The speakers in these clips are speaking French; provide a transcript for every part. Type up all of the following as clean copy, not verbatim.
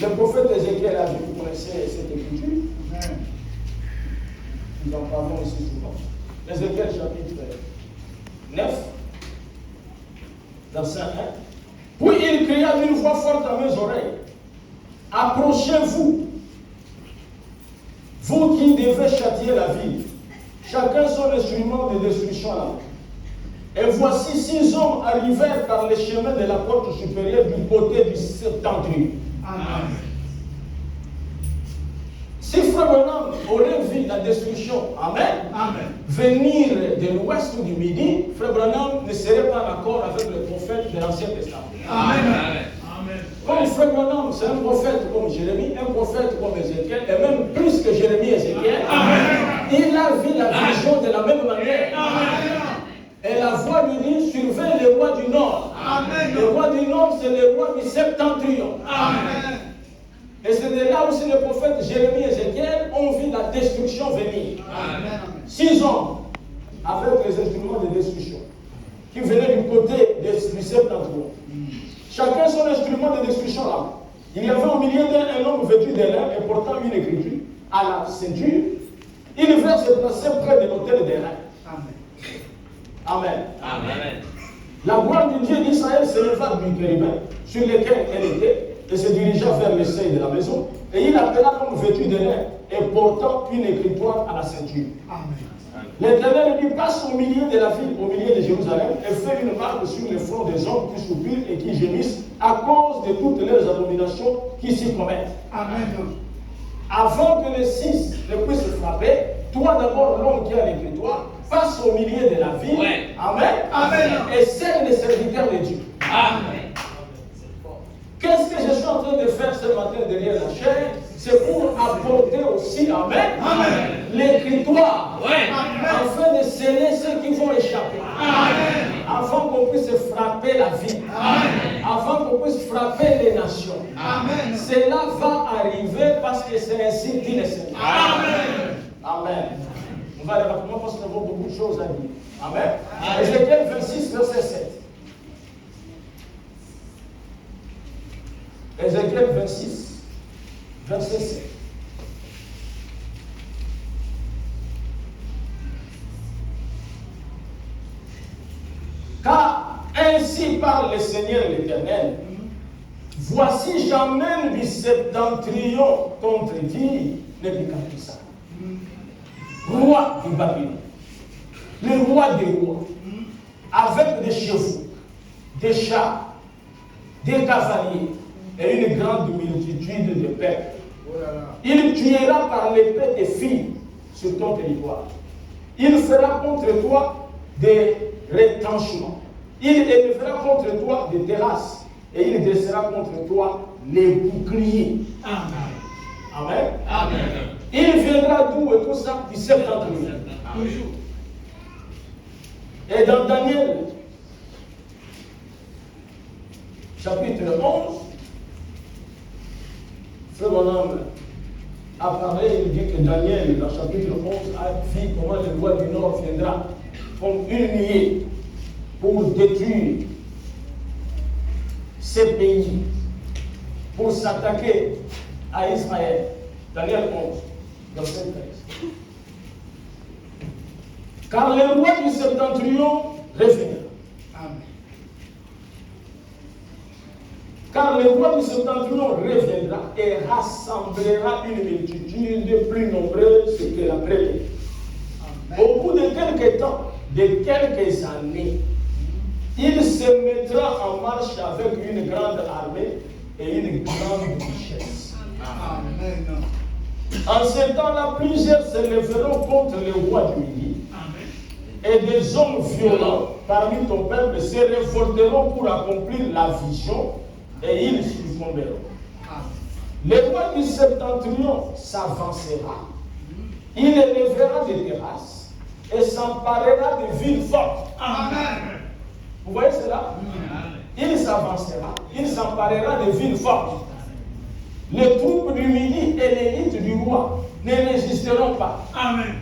Le prophète Ézéchiel a dit, vous connaissez cette écriture. Nous en parlons ici souvent. Ézéchiel chapitre 9, verset 1. Puis il cria d'une voix forte à mes oreilles. Approchez-vous, vous qui devez châtier la ville, chacun son instrument de destruction à la main. Et voici 6 hommes arrivèrent par le chemin de la porte supérieure du côté du septentrion. Amen. Si Frère Branham aurait vu la destruction, amen, amen, venir de l'ouest ou du midi, Frère Branham ne serait pas en accord avec le prophète de l'Ancien Testament. Amen. Amen. Comme Frère Branham, c'est un prophète comme Jérémie, un prophète comme Ézéchiel, et même plus que Jérémie et Ézéchiel, il a vu la vision de la même manière. Amen. Et la voix lui dit, surveille les rois du nord. Amen. Le roi du nord, c'est le roi du septentrion. Amen. Et c'est de là aussi le prophète Jérémie et Ézéchiel ont vu la destruction venir. Amen. 6 hommes avec les instruments de destruction qui venaient du côté du septentrion. Chacun son instrument de destruction là. Il y avait au milieu d'un homme vêtu de lin et portant une écriture à la ceinture. Il devait se placer près de l'autel des reins. Amen. Amen. La gloire du Dieu d'Israël s'éleva du chérubin sur lequel elle était et se dirigea vers le seuil de la maison. Et il appela l'homme vêtu de lin et portant une écritoire à la ceinture. L'Éternel lui passe au milieu de la ville, au milieu de Jérusalem, et fait une marque sur le front des hommes qui soupirent et qui gémissent à cause de toutes leurs abominations qui s'y commettent. Amen. Avant que les 6 ne puissent frapper, toi d'abord, l'homme qui a l'écritoire, passe au milieu de la ville. Ouais. Amen. Amen. Et scelle les serviteurs de Dieu. Amen. Qu'est-ce que je suis en train de faire ce matin derrière la chair? C'est pour apporter aussi, amen, amen, l'écritoire, ouais, afin de sceller ceux qui vont échapper. Amen. Afin qu'on puisse frapper la vie. Amen. Afin qu'on puisse frapper les nations. Amen. Cela va arriver parce que c'est ainsi dit le Seigneur. Amen. Amen. On va aller rapidement parce qu'on a beaucoup de choses à dire. Amen. Ézéchiel 26, verset 7. Ézéchiel 26, verset 7. Car ainsi parle le Seigneur l'Éternel. Voici j'amène du septentrion contre dit Nebukadnezar, roi du Babylone, le roi des rois, avec des chevaux, des chars, des cavaliers et une grande multitude de peuples. Il tuera par l'épée des filles sur ton territoire. Il fera contre toi des retranchements. Il élèvera contre toi des terrasses. Et il dressera contre toi les boucliers. Amen. Amen. Amen. Il viendra d'où et tout ça? Du septentrion. Toujours. Et dans Daniel, chapitre 11, Frère Branham a parlé, il dit que Daniel, dans le chapitre 11, a vu comment le roi du Nord viendra comme une nuée pour détruire ces pays, pour s'attaquer à Israël. Daniel 11, verset 13. Car le roi du septentrion reviendra. Amen. Car le roi du septentrion reviendra et rassemblera une multitude plus nombreuse que la première. Au bout de quelques temps, de quelques années, il se mettra en marche avec une grande armée et une grande richesse. Amen. En ce temps-là, plusieurs se lèveront contre le roi du Midi. Et des hommes violents parmi ton peuple se révolteront pour accomplir la vision et ils succomberont. Le roi du septentrion s'avancera. Il élèvera des terrasses et s'emparera de villes fortes. Amen. Vous voyez cela? Il s'avancera, il s'emparera de villes fortes. Les troupes du Midi et l'élite du roi ne résisteront pas. Amen.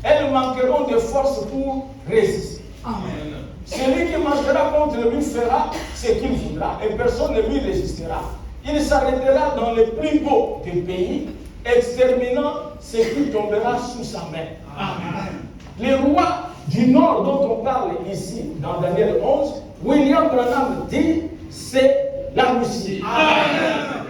Elles manqueront de force pour résister. Amen. Celui qui marchera contre lui fera ce qu'il voudra et personne ne lui résistera. il s'arrêtera dans le plus beau des pays, exterminant ce qui tombera sous sa main. Amen. Les rois du nord dont on parle ici, dans Daniel 11, William Branham dit, c'est la Russie. Amen.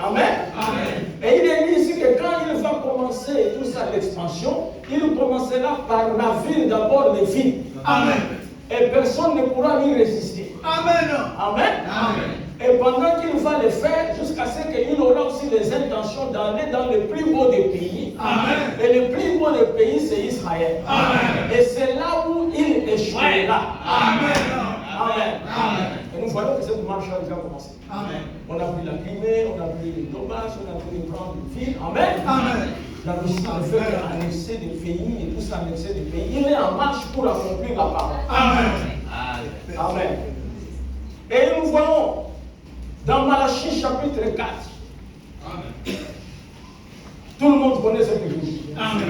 Amen. Amen. Et il est dit ici que quand il va commencer tout ça, l'expansion, il commencera par ravir d'abord les villes. Amen. Et personne ne pourra lui résister. Amen. Amen. Amen. Et pendant qu'il va le faire, jusqu'à ce qu'il aura aussi les intentions d'aller dans le plus beau des pays. Amen. Et le plus beau des pays, c'est Israël. Amen. Et c'est là où il échouera. Amen. Amen. Amen. Et nous voyons que cette marche a déjà commencé. Amen. On a pris la Crimée, on a pris les Donbass, on a pris les grandes villes. Amen. Amen. La Russie ne fait qu'annexer des pays et tout ça, annexer des pays. Il est en marche pour accomplir la parole. Amen. Amen. Et nous voyons dans Malachie chapitre 4. Amen. Tout le monde connaît cette église. Amen.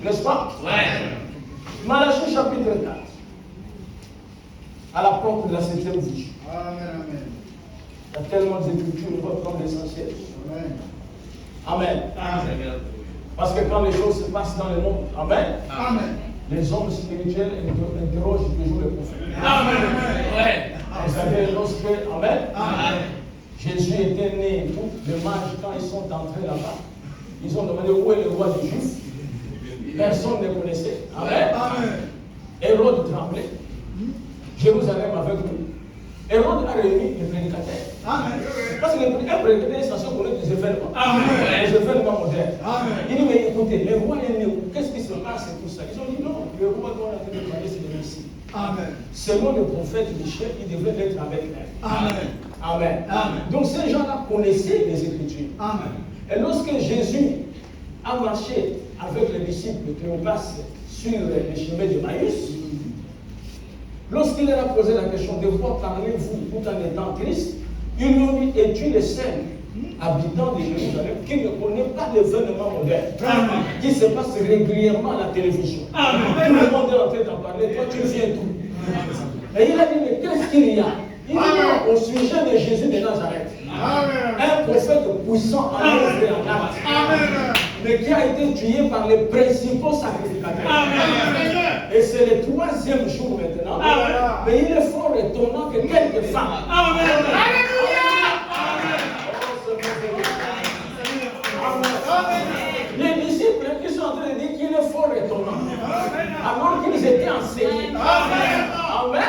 N'est-ce pas? Ouais. Malachie chapitre 4. À la porte de la 7e vie. Amen. Il y a tellement d'écritures, on va prendre l'essentiel. Amen. Amen. Amen. Parce que quand les choses se passent dans le monde, Amen. Amen. Les hommes spirituels interrogent toujours les prophètes. Amen. Ouais. Vous savez, lorsque, Amen. Amen. Jésus était né et tout, les mages, quand ils sont entrés là-bas, ils ont demandé où est le roi des Juifs. Personne ne connaissait. Amen. Amen. Hérode tremblait. Jérusalem avec nous. Hérode a réuni les prédicateurs. Amen. Parce qu'un prédicateur est censé connaître des événements. Amen. Les événements modernes. Amen. Il dit, mais écoutez, le roi est né où? Qu'est-ce qui se passe et tout ça? Ils ont dit, non, le roi doit être déclaré, c'est le Messie. Amen. Selon le prophète Michel, il devrait être avec elle. Amen. Amen. Amen. Donc ces gens-là connaissaient les Écritures. Amen. Et lorsque Jésus a marché avec les disciples Cléopas sur les chemins de Maïs, lorsqu'il leur a posé la question de quoi parlez-vous tout en étant Christ, ils lui ont dit, es-tu le seul habitant de Jérusalem qui ne connaît pas l'événement moderne qui se passe régulièrement à la télévision? Amen. Tout le monde est en train d'en parler, toi tu viens d'où? Et il a dit, mais qu'est-ce qu'il y a? Il dit au sujet de Jésus de Nazareth. Amen. Un prophète puissant en œuvre et en acte, mais qui a été tué par les principaux sacrificateurs. Amen. Et c'est le 3e jour maintenant. Amen. Mais il est fort étonnant que quelques femmes. Amen. Alléluia. Amen. Les disciples qui sont en train de dire qu'il est fort étonnant, alors qu'ils étaient enseignés. Amen. Amen.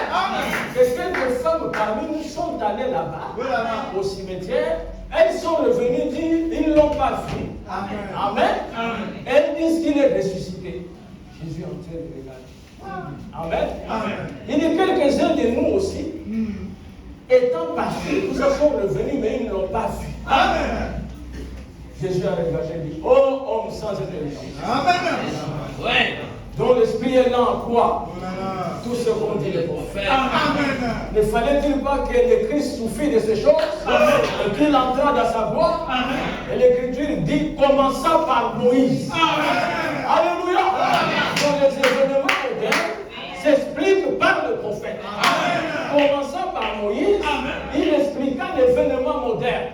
Et quelques femmes parmi nous sont allées là-bas, au cimetière. Elles sont revenues dire ils ne l'ont pas vu. Amen. Amen. Amen. Elles disent qu'il est ressuscité. Jésus est en train de regarder. Amen. Amen. Il y a quelques-uns de nous aussi, étant passés, nous sont revenus, mais ils ne l'ont pas vu. Amen. Jésus a regardé et dit, oh homme sans intelligence. Amen. Ouais. Dont l'esprit est lent à croire tout ce qu'ont dit les prophètes. Amen. Ne fallait-il pas que le Christ souffrit de ces choses et qu'il entra dans sa gloire? Amen. Et l'Écriture dit, commençant par Moïse. Amen. Alléluia. Donc les événements modernes s'expliquent par le prophète. Amen. Commençant par Moïse, amen, il expliqua l'événement moderne.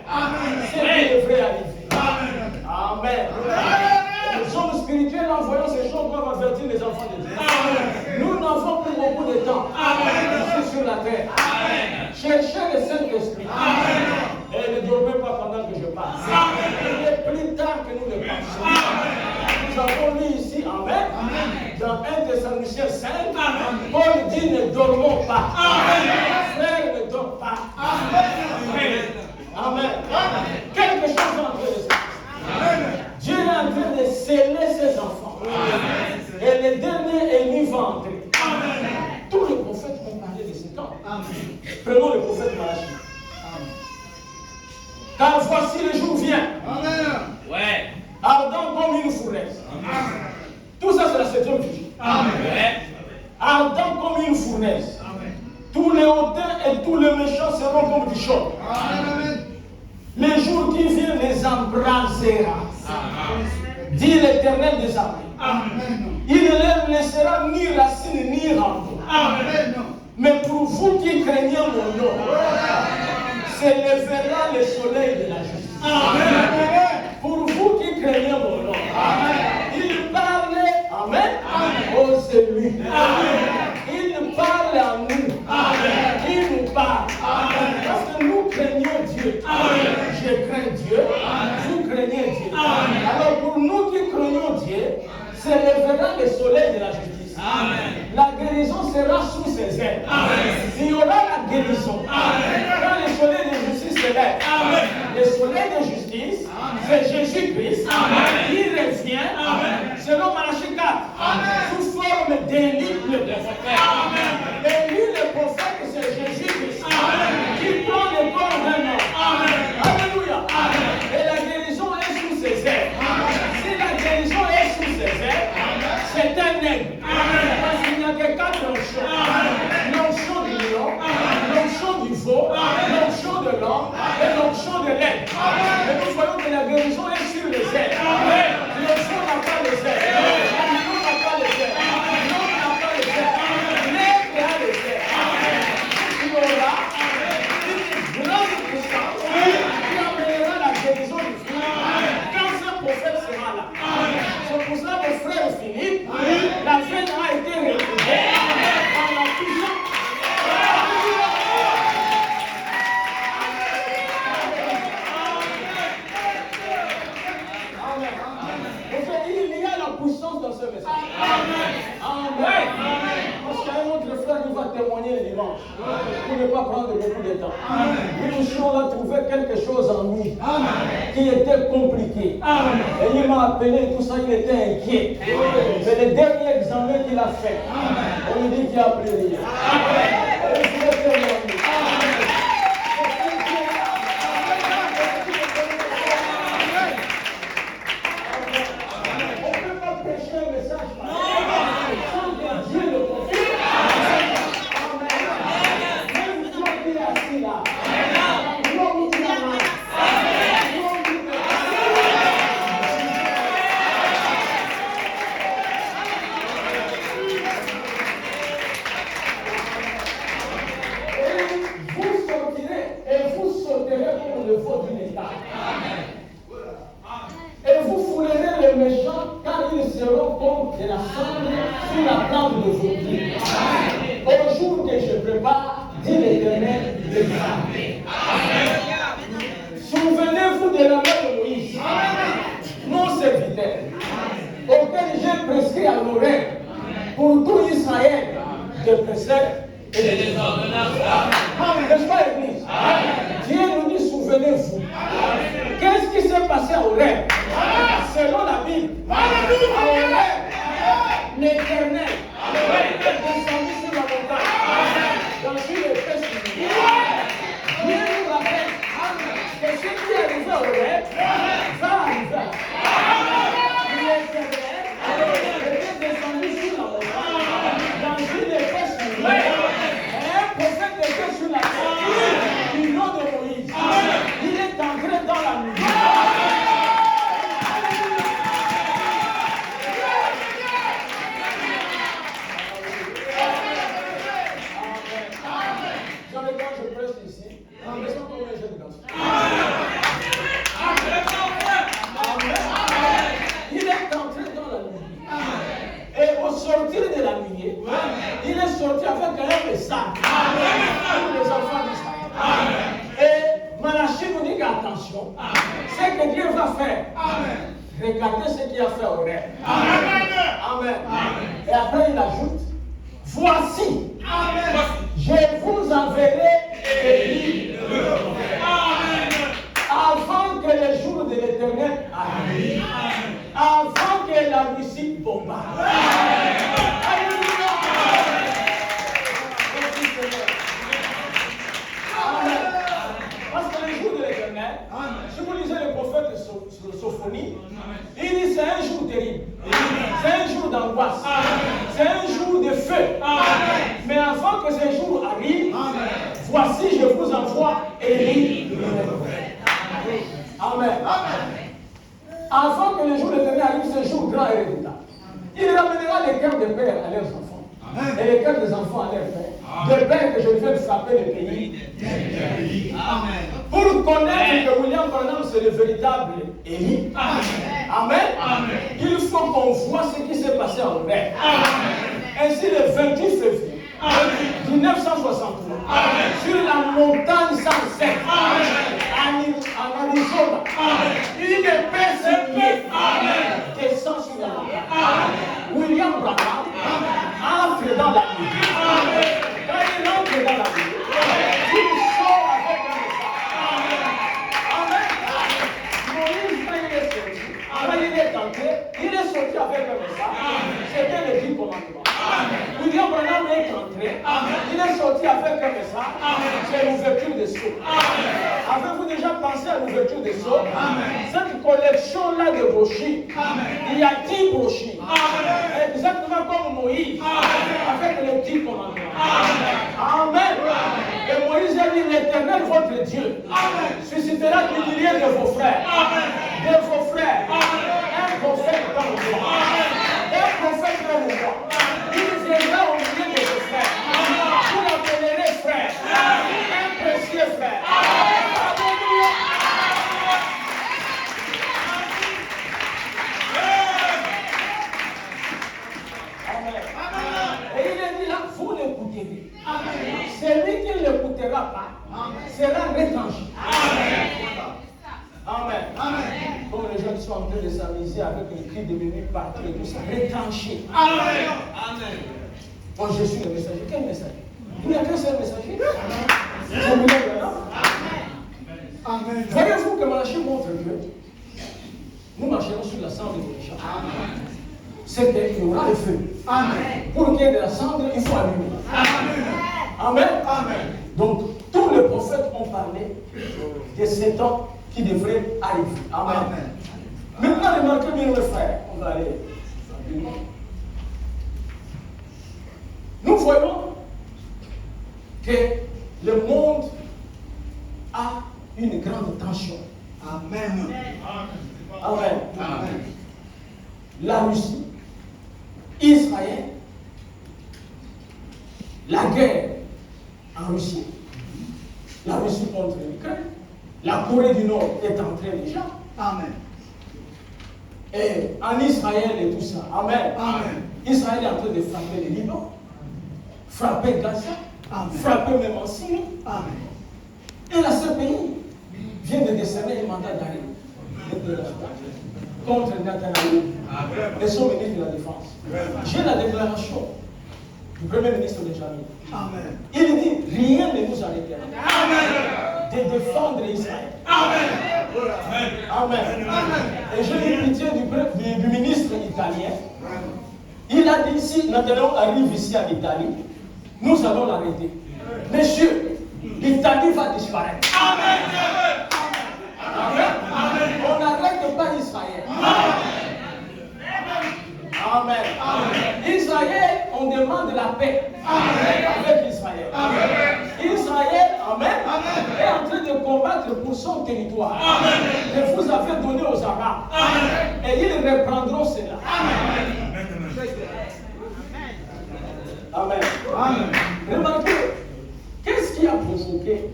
Ce qui devrait arriver. Amen. Amen. Amen. Les hommes spirituels, en voyant ces choses, doivent avertir les enfants de Dieu. Amen. Nous n'avons plus beaucoup de temps. Amen. Ici sur la terre. Amen. Cherchez le Saint-Esprit. Amen. Et ne dormez pas pendant que je passe. Amen. Il est plus tard que nous ne pensons. Amen. Nous avons lu ici, amen, amen, dans 1 Thessaloniciens 5, amen, Paul dit ne dormons pas. Amen. Frère, ne dors pas. Amen. Amen. Amen. Quelque chose est en train de se passer. Dieu est en train de sceller ses enfants. Amen. Et le dernier élu va entrer. Amen. Tous les prophètes ont parlé de ce temps. Amen. Prenons le prophète Malachie. Car voici le jour vient. Amen. Ouais. Ardent comme une fournaise. Amen. Tout ça, c'est la 7e vie. Amen. Ardent comme une fournaise. Amen. Tous les hautains et tous les méchants seront comme du chaude. Amen. Les jours qui viennent les embrasera. Dit l'Éternel des armées. Amen. Il ne leur laissera ni racine ni rempart. Amen. Mais pour vous qui craignez mon nom, s'élèvera le soleil de la justice. Amen. Pour vous qui craignez mon nom. Amen. Il parle, amen, aux élus. Amen. Il parle à nous. Amen. Il nous parle. Amen. Parce que nous craignons Dieu. Amen. Je crains Dieu. Amen. Vous craignez Dieu. Amen. Alors pour nous qui craignons Dieu, s'élèvera le soleil de la justice. Amen. La guérison sera sous ses ailes. Amen. Il y aura la guérison. Amen. Quand le soleil de justice se lève, amen, le soleil de justice, c'est Jésus-Christ. Il revient, amen, selon Malachie 4, amen, sous forme d'Élie le prophète. Élie le prophète, c'est Jésus-Christ qui prend le corps d'un homme. Alléluia. Et la guérison est sous ses ailes. Si la guérison est sous ses ailes, c'est un aigle. Parce qu'il n'y a que 4 onction. L'onction du lion, l'onction du veau, l'onction de l'homme et l'onction de l'aigle. Et nous voyons que la guérison est sur les ailes. Le veau n'a pas les ailes. Le lion n'a pas les ailes. L'homme n'a pas les ailes. L'aigle a les ailes. Il y aura une grande puissance qui amènera la guérison du fruit quand ce prophète sera là. C'est pour ça que frère Philippe, la veine a été retrouvée par la puissance. Il y a la puissance dans ce message. Amen. Parce qu'un autre frère qui va témoigner le dimanche, pour ne pas prendre beaucoup de temps. Une chose, on a trouvé quelque chose en lui qui était compliqué. Et il m'a appelé, tout ça, il était inquiet. C'est le dernier examen qu'il a fait. On lui dit qu'il a plus rien. Et il voulait témoigner. Et vous foulerez les méchants car ils seront comme de la cendre sur la plante de vos pieds. Au jour que je prépare, dit l'Éternel, les armées. Souvenez-vous de la main de Moïse, mon serviteur, auquel j'ai prescrit à l'oreille pour tout Israël de préceptes et de désordonnances. N'est-ce pas, Église? Dieu nous dit, souvenez-vous. Qu'est-ce qui s'est passé à Horeb? Selon la Bible, à Horeb, l'Éternel est descendu sur la montagne dans une épaisse lumière. Dieu nous rappelle que ce qui est arrivé à Horeb va arriver. L'Éternel était descendu sur la montagne dans une épaisse lumière. Et un prophète était sur la terre du nom de Moïse. Il est entré dans la nuit. Sortir de la nuit, il est sorti avec un message pour les enfants d'Israël. Et Malachie nous dit qu'attention, ce que Dieu va faire, regardez ce qu'il a fait au rêve. Amen. Et après il ajoute, voici, je vous enverrai Élie le prophète. Avant que le jour de l'Éternel arrive, avant que la Russie bombarde. Alléluia. Parce que le jour de l'Éternel, si vous lisez le prophète de Sophonie, il dit c'est un jour terrible, c'est un jour d'angoisse, c'est un jour de feu. Mais avant que ce jour arrive, voici je vous envoie Élie le prophète. Amen. Avant que le jour de l'Éternel arrive, ce jour grand et redoutable. Il ramènera les cœurs des pères à leurs enfants. Et les cœurs des enfants à leur père. De père que je fais de frapper le pays. Pour connaître que William Branham c'est le véritable Élie. Amen. Il faut qu'on voit ce qui s'est passé en vrai. Ainsi le 28 février 1963, sur la montagne 107, en Arizona, une personne descend sur la montagne. William Branham entre dans la nuit. Quand il entre dans la nuit, il sort avec un message. Moïse, quand il est entré, il est sorti avec un message. C'était le 10 commandements. William Branham est entré, il est sorti avec un message, c'est l'ouverture des sceaux. Avez-vous déjà pensé à l'ouverture des sceaux? Cette collection-là de brochures, il y a 10 brochures, exactement comme Moïse, avec les 10 commandements. Amen. Et Moïse a dit, l'Éternel, votre Dieu, suscitera des milliers de vos frères, un prophète dans le roi, un prophète dans le roi. Il viendra au milieu de vos frères. Vous l'appellerez frère. Un précieux frère. Alléluia. Amen. Et il est dit là, vous l'écouterez. Celui qui ne l'écoutera pas sera retranché. Amen. Comme les gens qui sont en train de s'amuser avec les cris de minuit partout et tout ça, retranché. Amen. Moi je suis le messager. Quel messager? Il n'y a qu'un seul messager. C'est William Branham. Amen. Voyez-vous que Malachie montre que nous marcherons sur la cendre de Richard. C'est qu'il y aura le feu. Amen. Pour qu'il y ait de la cendre, il faut allumer. Amen. Donc, tous les prophètes ont parlé de ces temps qui devrait arriver. Amen. Maintenant, remarquez bien mes frères. On va aller rapidement. Nous voyons que le monde a une grande tension. Amen. La Russie, Israël, la guerre en Russie, la Russie contre l'Ukraine. La Corée du Nord est entrée déjà. Amen. Et en Israël et tout ça. Amen. Israël est en train de frapper le Liban, frapper Gaza, frapper même en Syrie. Et là, ce pays vient de décerner un mandat d'arrêt contre Netanyahu, et son ministre de la Défense. J'ai la déclaration du Premier ministre Benjamin. Il dit, rien ne nous arrêtera de défendre Israël. Amen. Et j'ai eu pitié du ministre italien. Il a dit, si Netanyahu arrive ici en Italie, nous allons l'arrêter. Monsieur, l'Italie va disparaître. On n'arrête pas Israël. Amen. Israël, on demande la paix avec Israël. Israël, est en train de combattre pour son territoire. Et vous avez donné aux Arabes. Et ils reprendront cela. Amen. Remarquez, qu'est-ce qui a provoqué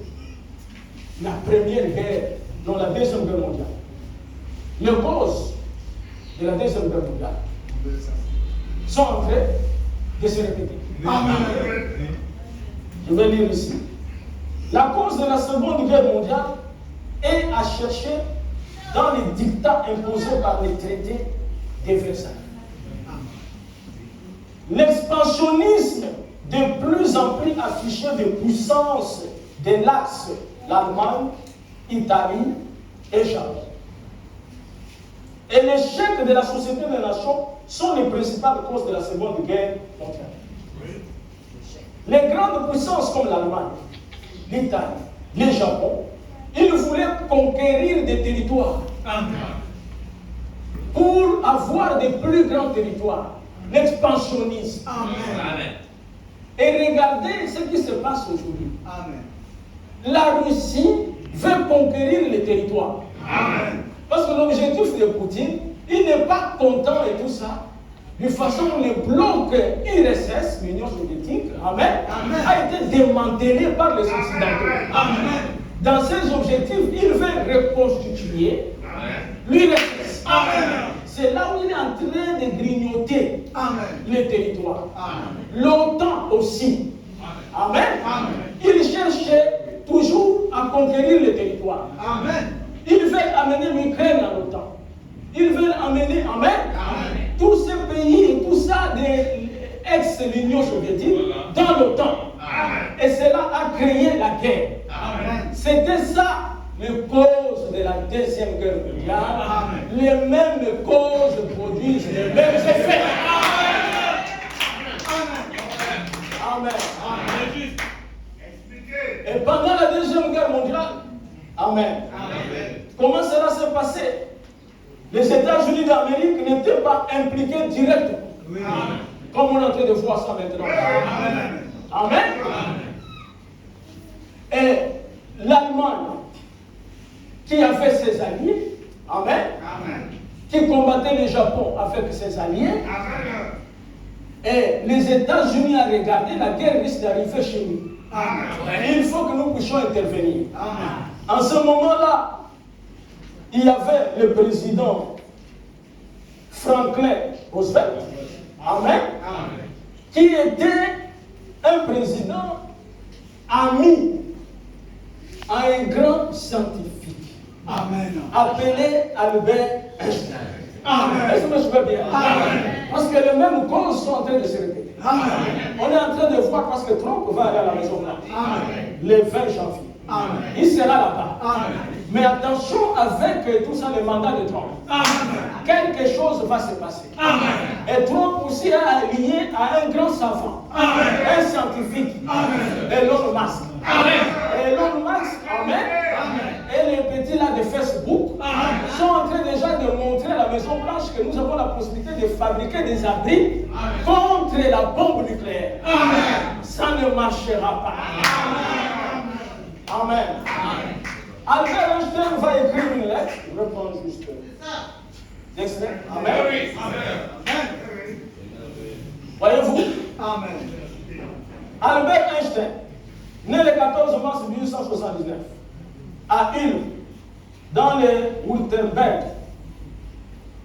la première guerre dans la deuxième guerre mondiale? Les causes de la deuxième guerre mondiale sont en train de se répéter. Je vais lire ici. La cause de la seconde guerre mondiale est à chercher dans les dictats imposés par les traités de Versailles. L'expansionnisme de plus en plus affiché de puissance de l'axe l'Allemagne, Italie et Japon. Et l'échec de la Société des Nations sont les principales causes de la Seconde Guerre mondiale. Les grandes puissances comme l'Allemagne, l'Italie, le Japon, ils voulaient conquérir des territoires pour avoir de plus grands territoires. L'expansionnisme. Amen. Et regardez ce qui se passe aujourd'hui. La Russie veut conquérir les territoires. Parce que l'objectif de Poutine, il n'est pas content et tout ça de façon où le bloc URSS, l'Union soviétique, amen, a été démantelé par les Occidentaux. Amen. Dans ces objectifs, il veut reconstituer l'URSS. C'est là où il est en train de grignoter les territoires. L'OTAN aussi. Amen. Il cherche toujours à conquérir les territoires. Il veut amener l'Ukraine à l'OTAN. Il veut amener, tous ces pays et tout ça de ex-l'Union soviétique dans l'OTAN. Et cela a créé la guerre. C'était ça les causes de la Deuxième Guerre mondiale. Les mêmes causes produisent les mêmes effets. Amen. Et pendant la Deuxième Guerre mondiale, amen. Comment cela s'est passé? Les États-Unis d'Amérique n'étaient pas impliqués directement. Comme on est en train de voir ça maintenant. Amen. Et l'Allemagne, qui avait ses alliés, qui combattait le Japon avec ses alliés, et les États-Unis ont regardé, la guerre risque d'arriver chez nous. Il faut que nous puissions intervenir. En ce moment-là, il y avait le président Franklin Roosevelt, qui était un président ami à un grand scientifique appelé Albert Einstein. Est-ce que je me souviens bien? Parce que les mêmes causes sont en train de se répéter. On est en train de voir parce que Trump va aller à la Maison Blanche le 20 janvier. Il sera là-bas. Mais attention avec tout ça, le mandat de Trump. Quelque chose va se passer. Et Trump aussi est allié à un grand savant, un scientifique, Elon Musk. Elon Musk, et les petits là de Facebook sont en train déjà de montrer à la Maison Blanche que nous avons la possibilité de fabriquer des abris contre la bombe nucléaire. Ça ne marchera pas. Amen. Albert Einstein va écrire une lettre. Je vais prendre juste l'extrait. Amen. Voyez-vous? Albert Einstein, né le 14 mars 1879, à Hull, dans le Württemberg,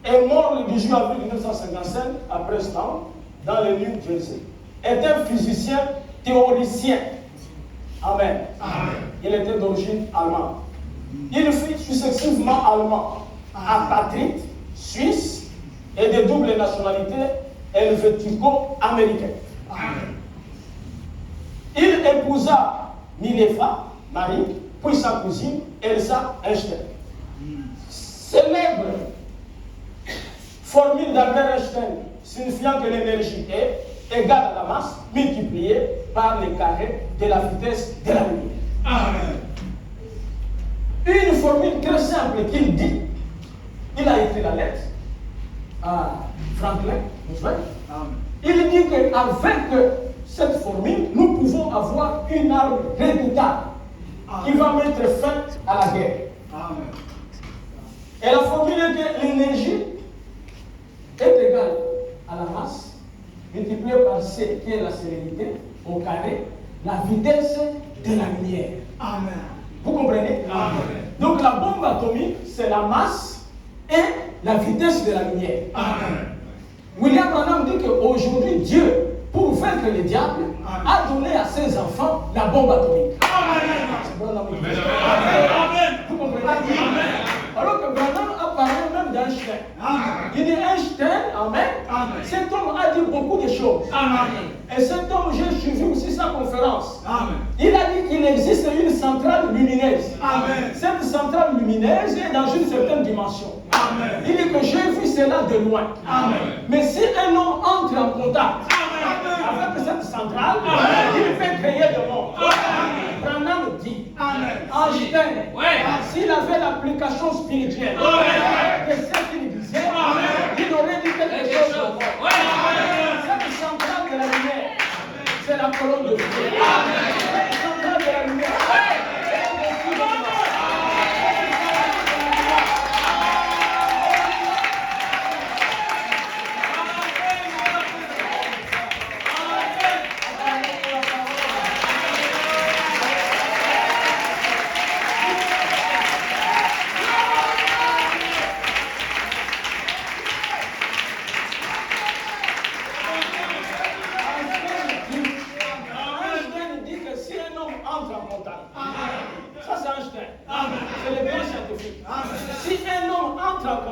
est mort le 18 avril 1955 à Princeton, dans le New Jersey. Est un physicien théoricien. Amen. Il était d'origine allemande. Il fut successivement allemand, apatride, suisse et de double nationalité helvético-américaine. Il épousa Mileva, Marie, puis sa cousine Elsa Einstein. Célèbre formule d'Albert Einstein signifiant que l'énergie est égale à la masse multipliée par les carrés de la vitesse de la lumière. Une formule très simple qu'il dit, il a écrit la lettre à Franklin Roosevelt. Il dit qu'avec cette formule, nous pouvons avoir une arme redoutable qui va mettre fin à la guerre. Et la formule est que l'énergie est égale à la masse multipliée par C, qui est la sérénité, au carré, la vitesse de la lumière. Vous comprenez? Donc la bombe atomique, c'est la masse et la vitesse de la lumière. William Branham dit qu'aujourd'hui, Dieu, pour vaincre le diable, a donné à ses enfants la bombe atomique. Vous comprenez? Alors que Branham a parlé même d'Einstein. Il dit Einstein, cet homme a dit beaucoup de choses. Et cet homme, j'ai suivi aussi sa conférence. Il a dit qu'il existe une centrale lumineuse. Cette centrale lumineuse est dans une certaine dimension. Il dit que j'ai vu cela de loin. Mais si un homme entre en contact avec cette centrale, il peut créer de monde. Branham dit, Einstein, s'il avait l'application spirituelle de ce qu'il disait, il aurait dit quelque chose de bon. Cette centrale de la lumière, c'est la colonne de Dieu. Cette centrale de la lumière,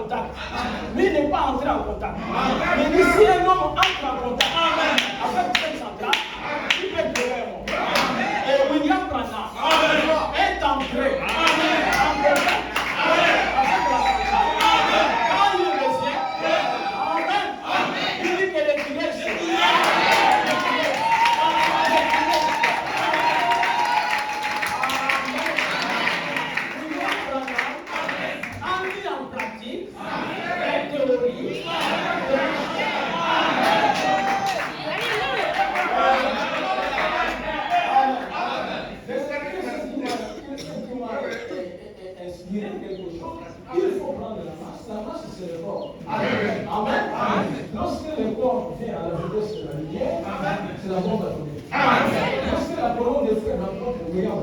contact. Lui n'est pas entré en contact. Mais si un homme entre en contact avec cette centrale, il peut créer un monde. Et William Branham est entré en contact avec la centrale. Quand il revient, il dit que les tunnels sont Amen. Lorsque le corps vient à la vitesse de la lumière, c'est la bombe atomique. Lorsque la colonne de feu rencontre le brillant,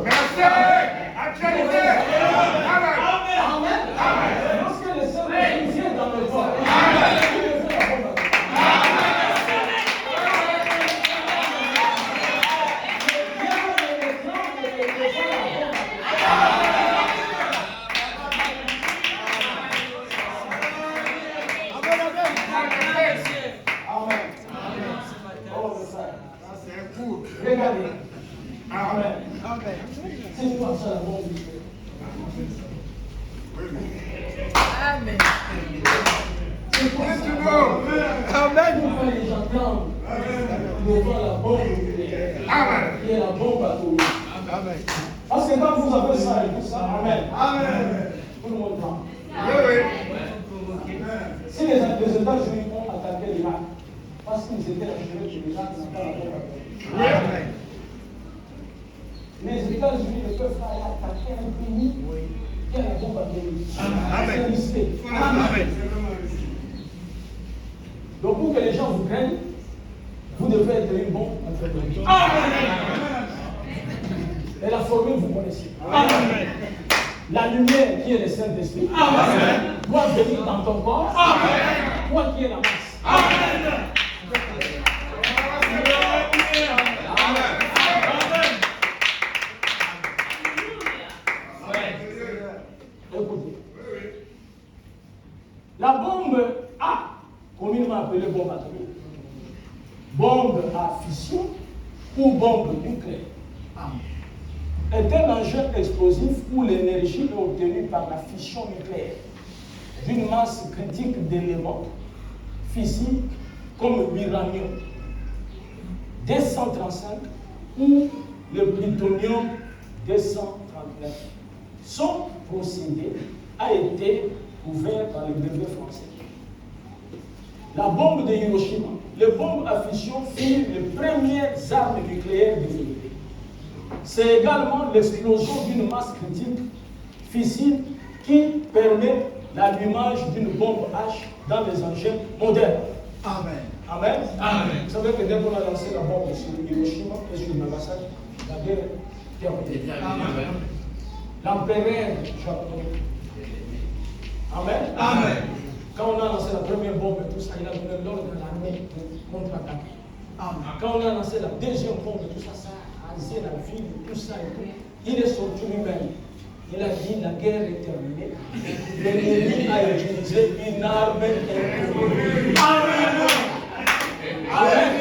Amen. Lorsque le Saint-Esprit vient dans le corps, c'est la bombe atomique. Regardez. Amen. C'est quoi ça la bombe du feu? Amen. C'est quoi ça? Amen. Pourquoi les gens entendent devant la bombe nucléaire qui est la bombe atomique? Amen. Parce que quand vous avez ça et tout ça, Amen. Tout le monde prend. Si les États-Unis ont attaqué l'Irak, parce qu'ils étaient assurés que l'Irak n'a pas la bombe atomique. Les États-Unis ne peuvent pas aller attaquer un pays qui a la bombe atomique. C'est risqué. Donc pour que les gens vous craignent, vous devez être une bombe atomique. Et la formule, vous connaissez. La lumière qui est le Saint-Esprit doit venir dans ton corps, toi qui es la masse. Écoutez, la bombe A, communément appelée bombe atomique, bombe à fission ou bombe nucléaire, est un engin explosif où l'énergie est obtenue par la fission nucléaire d'une masse critique d'éléments physiques comme l'uranium 235 ou le plutonium 239. Son procédé a été ouvert par les brevets français. La bombe de Hiroshima, les bombes à fission furent les premières armes nucléaires développées. C'est également l'explosion d'une masse critique physique qui permet l'allumage d'une bombe H dans les engins modernes. Amen. Amen. Vous savez que dès qu'on a lancé la bombe sur Hiroshima et sur Nagasaki, la guerre terminée. L'empereur japonais. Amen. Quand on a lancé la première bombe et tout ça, il a donné l'ordre à l'armée de contre-attaquer. Quand on a lancé la deuxième bombe et tout ça, ça a rasé la ville, tout ça et tout. Il est sorti lui-même. Il a dit la guerre est terminée. L'ennemi a utilisé une arme inconnue. Amen.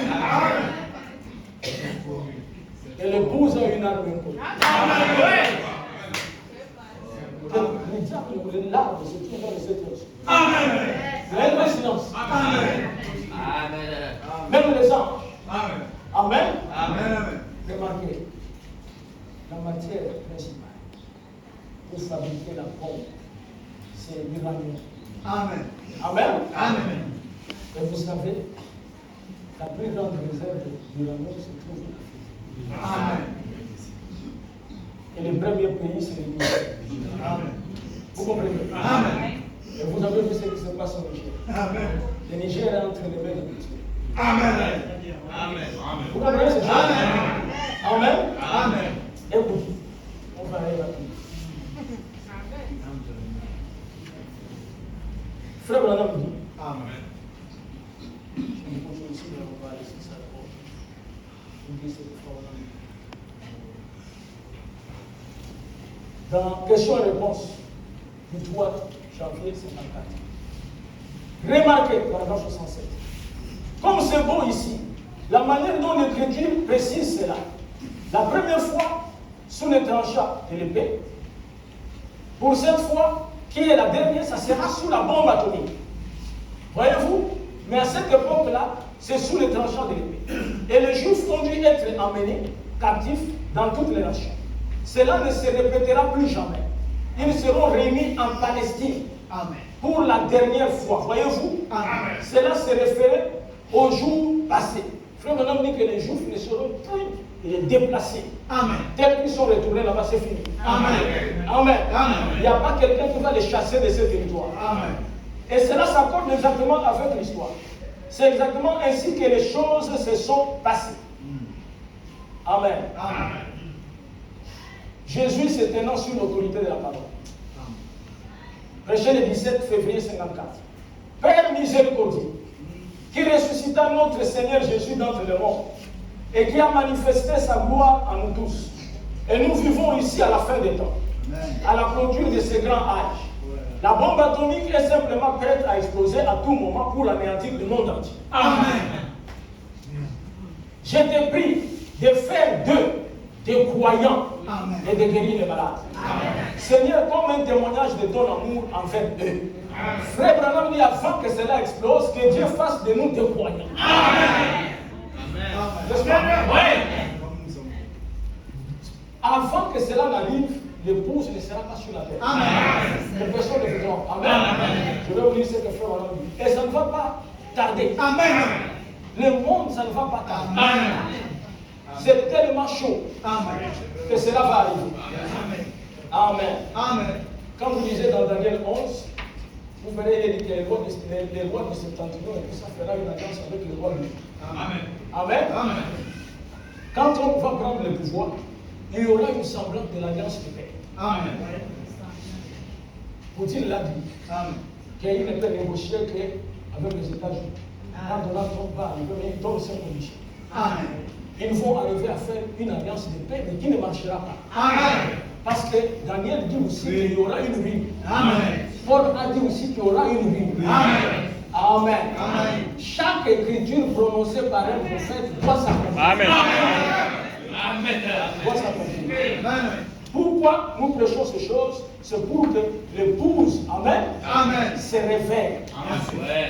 Et l'épouse a une arme inconnue. Le diable, l'arbre se trouve dans les étoiles. Amen. Même le silence. Amen. Même les anges. Amen. Remarquez, la matière principale pour fabriquer la bombe, c'est l'uranium. Amen. Et vous savez, la plus grande réserve d'uranium se trouve en Afrique. Et le premier pays, c'est le Niger. Vous comprenez? Et vous avez vu ce qui se passe au Niger. Le Niger est entre les mains de Dieu. Vous comprenez ce chose? Amen. Écoute, on va aller rapidement. Frère Branham dit. On va laisser ça d'abord. Vous dites c'est Frère Branham. Dans question et réponse du 3 janvier 54, Remarquez, paragraphe 67. Comme c'est beau ici, la manière dont l'Écriture précise cela. La première fois, sous le tranchant de l'épée. Pour cette fois, qui est la dernière, ça sera sous la bombe atomique. Voyez-vous? Mais à cette époque-là, c'est sous le tranchant de l'épée. Et les Juifs ont dû être emmenés captifs dans toutes les nations. Cela ne se répétera plus jamais. Ils seront réunis en Palestine. Amen. Pour la dernière fois. Voyez-vous? Cela se référait au jour passé. Frère Branham dit que les Juifs ne seront plus déplacés. Amen. Tels qu'ils sont retournés là-bas, c'est fini. Amen. Amen. Amen. Il n'y a pas quelqu'un qui va les chasser de ce territoire. Amen. Et cela s'accorde exactement avec l'histoire. C'est exactement ainsi que les choses se sont passées. Amen. Amen. Jésus se tenant sur l'autorité de la parole. Prêché le 17 février 54. Père miséricordieux, qui ressuscita notre Seigneur Jésus d'entre les morts et qui a manifesté sa gloire à nous tous. Et nous vivons ici à la fin des temps, à la clôture de ce grand âge. La bombe atomique est simplement prête à exploser à tout moment pour anéantir le monde entier. Amen. Je t'ai pris de faire d'eux des croyants. Amen. Et de guérir les malades. Amen. Seigneur, comme un témoignage de ton amour envers eux. Amen. Frère Branham dit avant que cela explose, que Dieu fasse de nous des croyants. Amen. Amen. Oui. Avant que cela n'arrive, l'épouse ne sera pas sur la terre. Amen. Les personnes le feront. Amen. Amen. Je vais vous dire ce que Frère Branham dit. Et ça ne va pas tarder. Amen. Le monde, ça ne va pas tarder. Amen. C'est tellement chaud. Amen. Que cela va arriver. Amen. Amen. Amen. Quand vous lisez dans Daniel 11, vous verrez que les rois du Septentrion et tout ça fera une alliance avec les rois du. Amen. Amen. Amen. Quand on va prendre le pouvoir, il y aura une semblance de l'alliance de paix. Amen. Poutine l'a dit. Amen. Qu'il ne peut négocier qu'avec les États-Unis. Quand Donald Trump va arriver, mais il donne ses conditions. Amen. Ils vont arriver à faire une alliance de paix, mais qui ne marchera pas. Amen. Parce que Daniel dit aussi qu'il y aura une ruine. Amen. Paul a dit aussi qu'il y aura une ruine. Amen. Amen. Amen. Chaque écriture prononcée par un prophète doit s'accomplir. Amen. Amen. Doit s'accomplir. Amen. Pourquoi nous prêchons ces choses? C'est pour que l'épouse, amen, amen, se réveille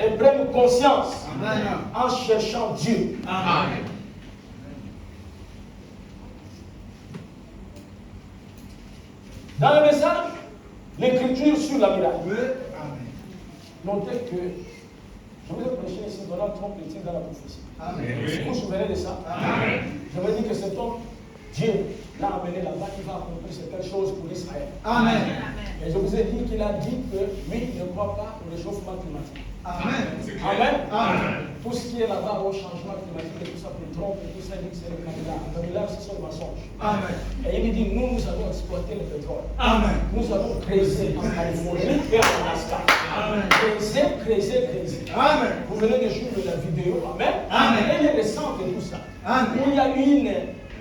et prenne conscience amen, en cherchant Dieu. Amen. Dans le message, l'écriture sur la miracle. Notez que je vous ai prêché ici, Donald Trump était dans la prophétie. Amen. Vous vous souvenez de ça? Amen. Je vous dis que cet homme, Dieu l'a amené là-bas, il va accomplir certaines choses pour Israël. Amen. Et je vous ai dit qu'il a dit que lui, il ne croit pas au réchauffement climatique. Amen. Amen. Amen. Tout ce qui est là-bas au changement climatique et tout ça, pour Trump et tout ça, il dit que c'est le Canada. Le Canada, c'est son mensonge. Amen. Et il dit, nous allons exploiter le pétrole. Amen. Nous allons creuser en Californie et en Alaska. Amen. Creuser. Amen. Vous venez de jouer la vidéo. Amen. Amen. Elle est récente et tout ça. Amen. Où il y a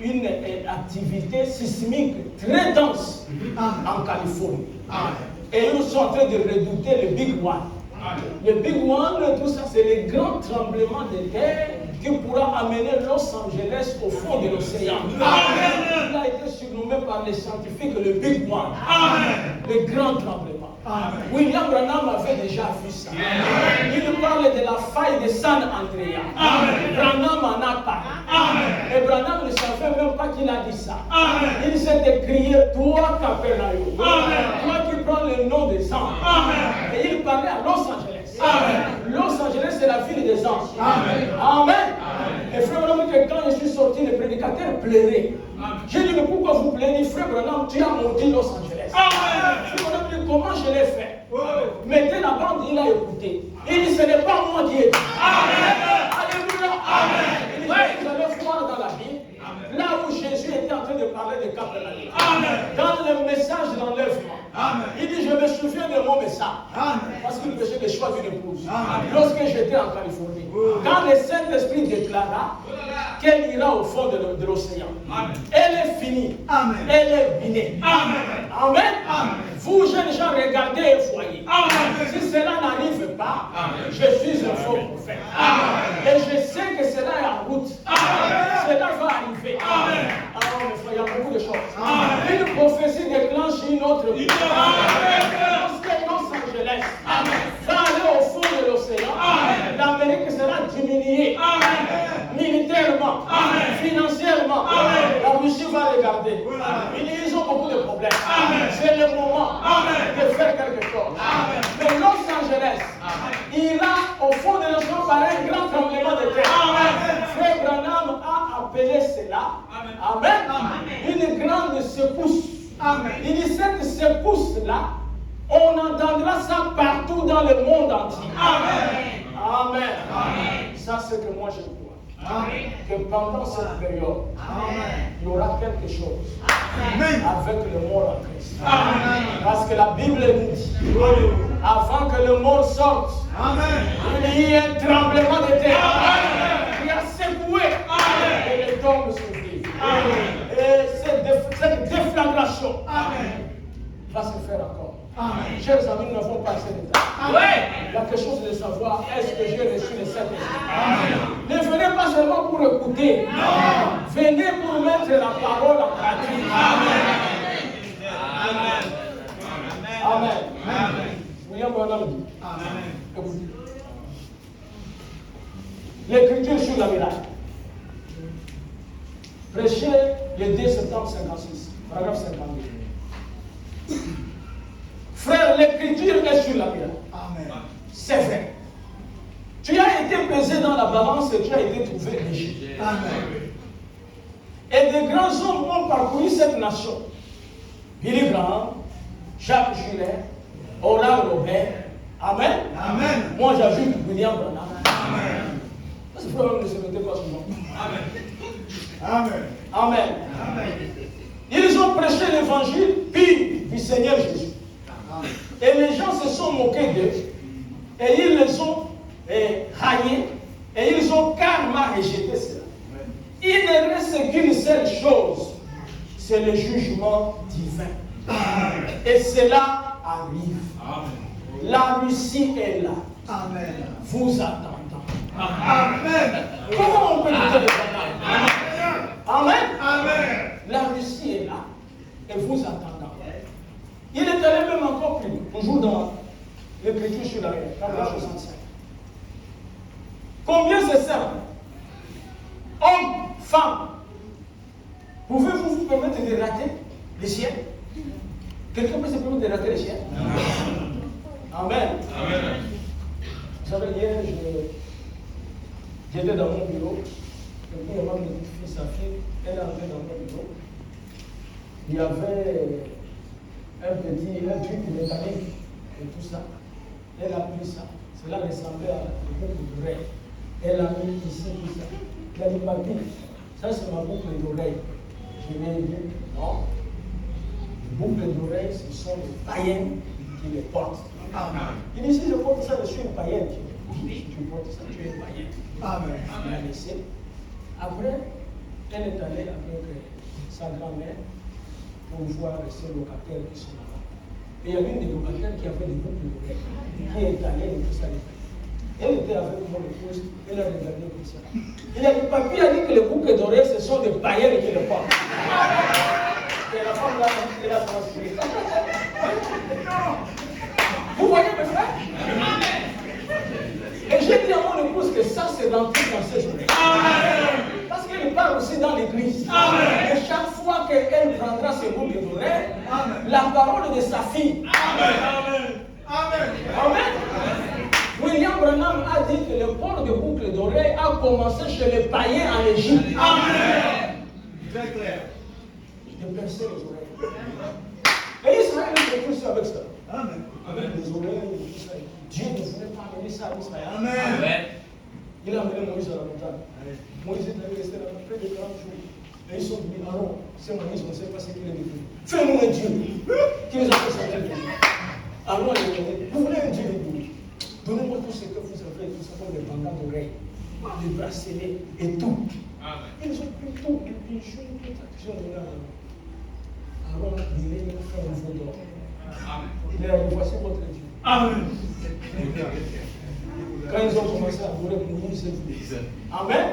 une activité sismique très dense en Californie. Amen. Et ils sont en train de redouter le Big One. Le Big One, tout ça, c'est le grand tremblement de terre qui pourra amener Los Angeles au fond de l'océan. Il a été surnommé par les scientifiques le Big One. Amen. Le grand tremblement. Amen. William Branham avait déjà vu ça. Amen. Il parle de la faille de San Andrea. Amen. Branham en a parlé. Amen. Et Branham ne savait même pas qu'il a dit ça. Amen. Il s'est écrié, toi Capernaum, toi qui prends le nom des anges. Amen. Et il parlait à Los Angeles. Amen. Los Angeles, c'est la ville des anges. Amen. Amen. Amen. Et frère Branham, quand je suis sorti, le prédicateur pleurait. J'ai dit, mais pourquoi vous plaignez, frère Branham, tu as maudit Los Angeles. Amen. Frère Branham dit, comment je l'ai fait? Mettez la bande, il a écouté. Il dit, ce n'est pas moi qui ai dit. Amen. Alléluia. Amen. Il dit, vous allez voir dans la Bible, là où Jésus était en train de parler de Capernaum. Dans le message d'enlèvement. Il dit, je me souviens de mon message. Parce qu'il prêchait le choix d'une épouse. Lorsque j'étais en Californie, quand le Saint-Esprit déclara qu'elle ira au fond de l'océan, elle est finie. Elle est binée. Amen. Vous, jeunes gens, regardez et voyez. Si cela n'arrive pas, pas. Je suis un faux prophète. Et je sais que cela est en route. Cela va arriver. Alors, mes frères, il y a beaucoup de choses. Une prophétie déclenche une autre. Lorsque Los Angeles va aller au fond de l'océan, l'Amérique sera diminuée. Militairement, financièrement, la Russie va regarder. Ils ont beaucoup de problèmes. C'est le moment de faire quelque chose. Mais Los Angeles ira au fond de l'océan par un grand tremblement de terre. Frère Branham a appelé cela une grande secousse. Il dit cette secousse-là, on entendra ça partout dans le monde entier. Amen. Ça, c'est que moi je crois. Que pendant cette période, il y aura quelque chose avec le mort en Christ. Parce que la Bible nous dit, avant que le mort sorte, il y a un tremblement de terre qui a secoué et les tombes se vivent. Et cette déflagration va se faire encore. Chers amis, nous n'avons pas assez de temps. La question c'est de savoir, est-ce que j'ai reçu le Saint-Esprit? Ne venez pas seulement pour écouter. Venez pour mettre la parole en pratique. Amen. William Branham dit. Écoutez. L'écriture sur la miracle. Prêché le 2 septembre 56, paragraphe 52. Frère, l'écriture est sur la miracle. C'est vrai. Tu as été pesé dans la balance et tu as été trouvé léger. Et des grands hommes ont parcouru cette nation. Billy Graham, Jacques Julet, Oral Robert. Amen. Moi j'ajoute William Branham. Ce problème ne se mettait pas souvent. Amen. Ils ont prêché l'évangile pur du Seigneur Jésus. Et les gens se sont moqués d'eux. Et ils les ont haïs. Et ils ont carrément rejeté cela. Il ne reste qu'une seule chose. C'est le jugement divin. Et cela arrive. La Russie est là. Vous attendant. Comment on peut dire des Amen. La Russie est là. Et vous attendant. Il est allé même encore plus loin. Toujours dans l'écriture sur la page 65. Combien c'est simple? Hommes, femmes, pouvez-vous vous permettre de rater le ciel? Quelqu'un peut se permettre de rater le ciel? Amen. Vous savez, hier, j'étais dans mon bureau. Et puis, il y avait une petite fille, sa fille, elle est entrée dans mon bureau. Il y avait un truc métallique et tout ça. Elle a pris ça. Cela ressemblait à la boucle d'oreille. Elle a mis ici tout ça. Elle a dit, papy, ça c'est ma boucle d'oreille. Je lui ai dit, non. Les boucles d'oreille, ce sont les païens qui les portent. Il dit, si je porte ça, je suis une païenne. Oui, si tu portes ça, tu es une païenne. Elle l'a laissé. Après, elle est allée avec sa grand-mère pour voir ses locataires qui sont là-bas. Et il y avait une des locataires qui avait des boucles d'oreilles, qui est allée et tout ça. Elle était avec mon épouse, elle a regardé comme ça. Il a dit, papy a dit que les boucles d'oreilles, ce sont des païennes qui les portent. Et la femme là, elle a transféré. Vous voyez mes frères? Et j'ai dit à mon épouse que ça, c'est rentré dans ses oreilles. Parce qu'elle parle aussi dans l'église. Et chaque fois qu'elle prendra ses boucles d'oreilles, la parole de sa fille. Amen. William Branham a dit que le port de boucles d'oreilles a commencé chez les païens en Égypte. Très clair. De percer les oreilles. Et Israël est aussi avec ça. Avec les oreilles et tout ça. Dieu ne voulait pas amener ça à Israël. Il a amené Moïse à la montagne. Moïse est allé rester là près de 40 jours. Et ils sont venus, Aaron, c'est Moïse, on ne sait pas ce qu'il est devenu. Fais-nous un Dieu qui nous a fait sortir de Dieu. Aaron est venu. Vous voulez un Dieu de vous? Donnez-moi tout ce que vous avez, tout ça, comme les bandats d'oreilles, les bracelets et tout. Ils ont pris tout, les bijoux, tout ça. Ils ont donné à Aaron. Aaron, il est fait un veau d'or. Il a dit, voici votre Dieu. Amen. Quand ils ont commencé à mourir, Moïse est venu. Amen.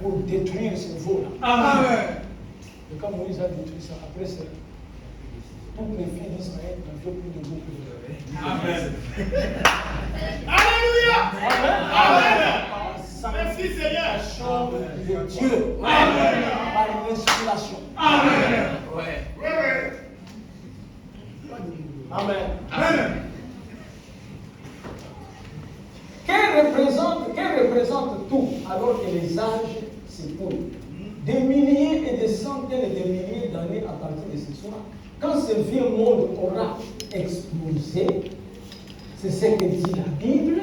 Pour détruire ce veau-là. Amen. Et quand Moïse a détruit ça, après ça, toutes les filles d'Israël n'ont fait plus de veau que de Amen. Alléluia. Amen. Merci Seigneur. De Dieu. Amen. Par l'inspiration. Amen. Amen. Amen. Qu'elle représente tout alors que les âges s'écoulent. Des milliers et des centaines et des milliers d'années à partir de ce soir. Quand ce vieux monde aura explosé, c'est ce que dit la Bible.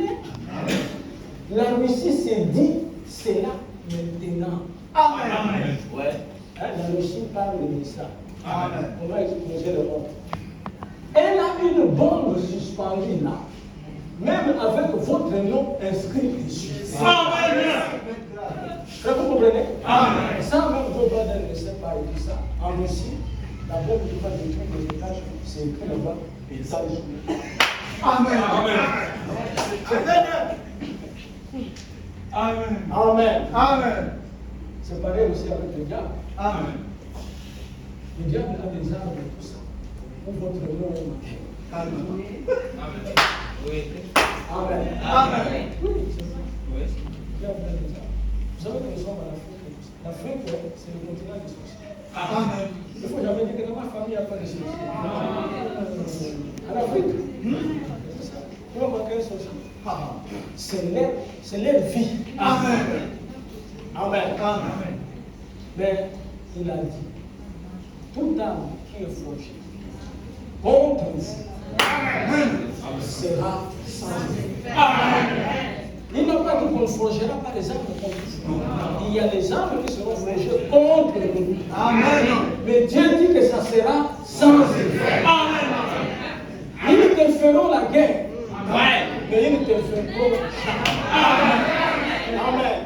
La Russie s'est dit, c'est là maintenant. Amen. Ouais. La Russie parle de ça. Amen. On va exploser le monde. Elle a une bombe suspendue là, même avec votre nom inscrit dessus. Amen. Vous comprenez? Amen. Sans même Joe Biden ne sait pas tout ça. En Russie, la bombe qui va détruire les étages, c'est écrit là-bas, et ça les joue. Amen. Amen. Amen. Amen. Amen. C'est pareil aussi avec le diable. Amen. Le diable a des armes et tout ça. Où votre nom est marqué. Amen. Amen. Amen. Oui, c'est ça. Le diable a des armes. Vous savez que nous sommes en Afrique. L'Afrique, c'est le continent des sorciers. Amen. Il ne faut jamais dire que dans ma famille, il n'y a pas de sorciers. En Afrique, c'est ça. Il va manquer un sorcier. C'est leur vie. Amen. Amen. Amen. Mais il a dit, toute âme qui est forgée contre vous sera sans effet. Il n'a pas dit qu'on ne forgera pas les âmes contre vous. Il y a des âmes qui seront forgées contre nous. Amen. Mais Dieu dit que ça sera sans effet. Ils te feront la guerre. Mais ils ne te feront jamais. Amen.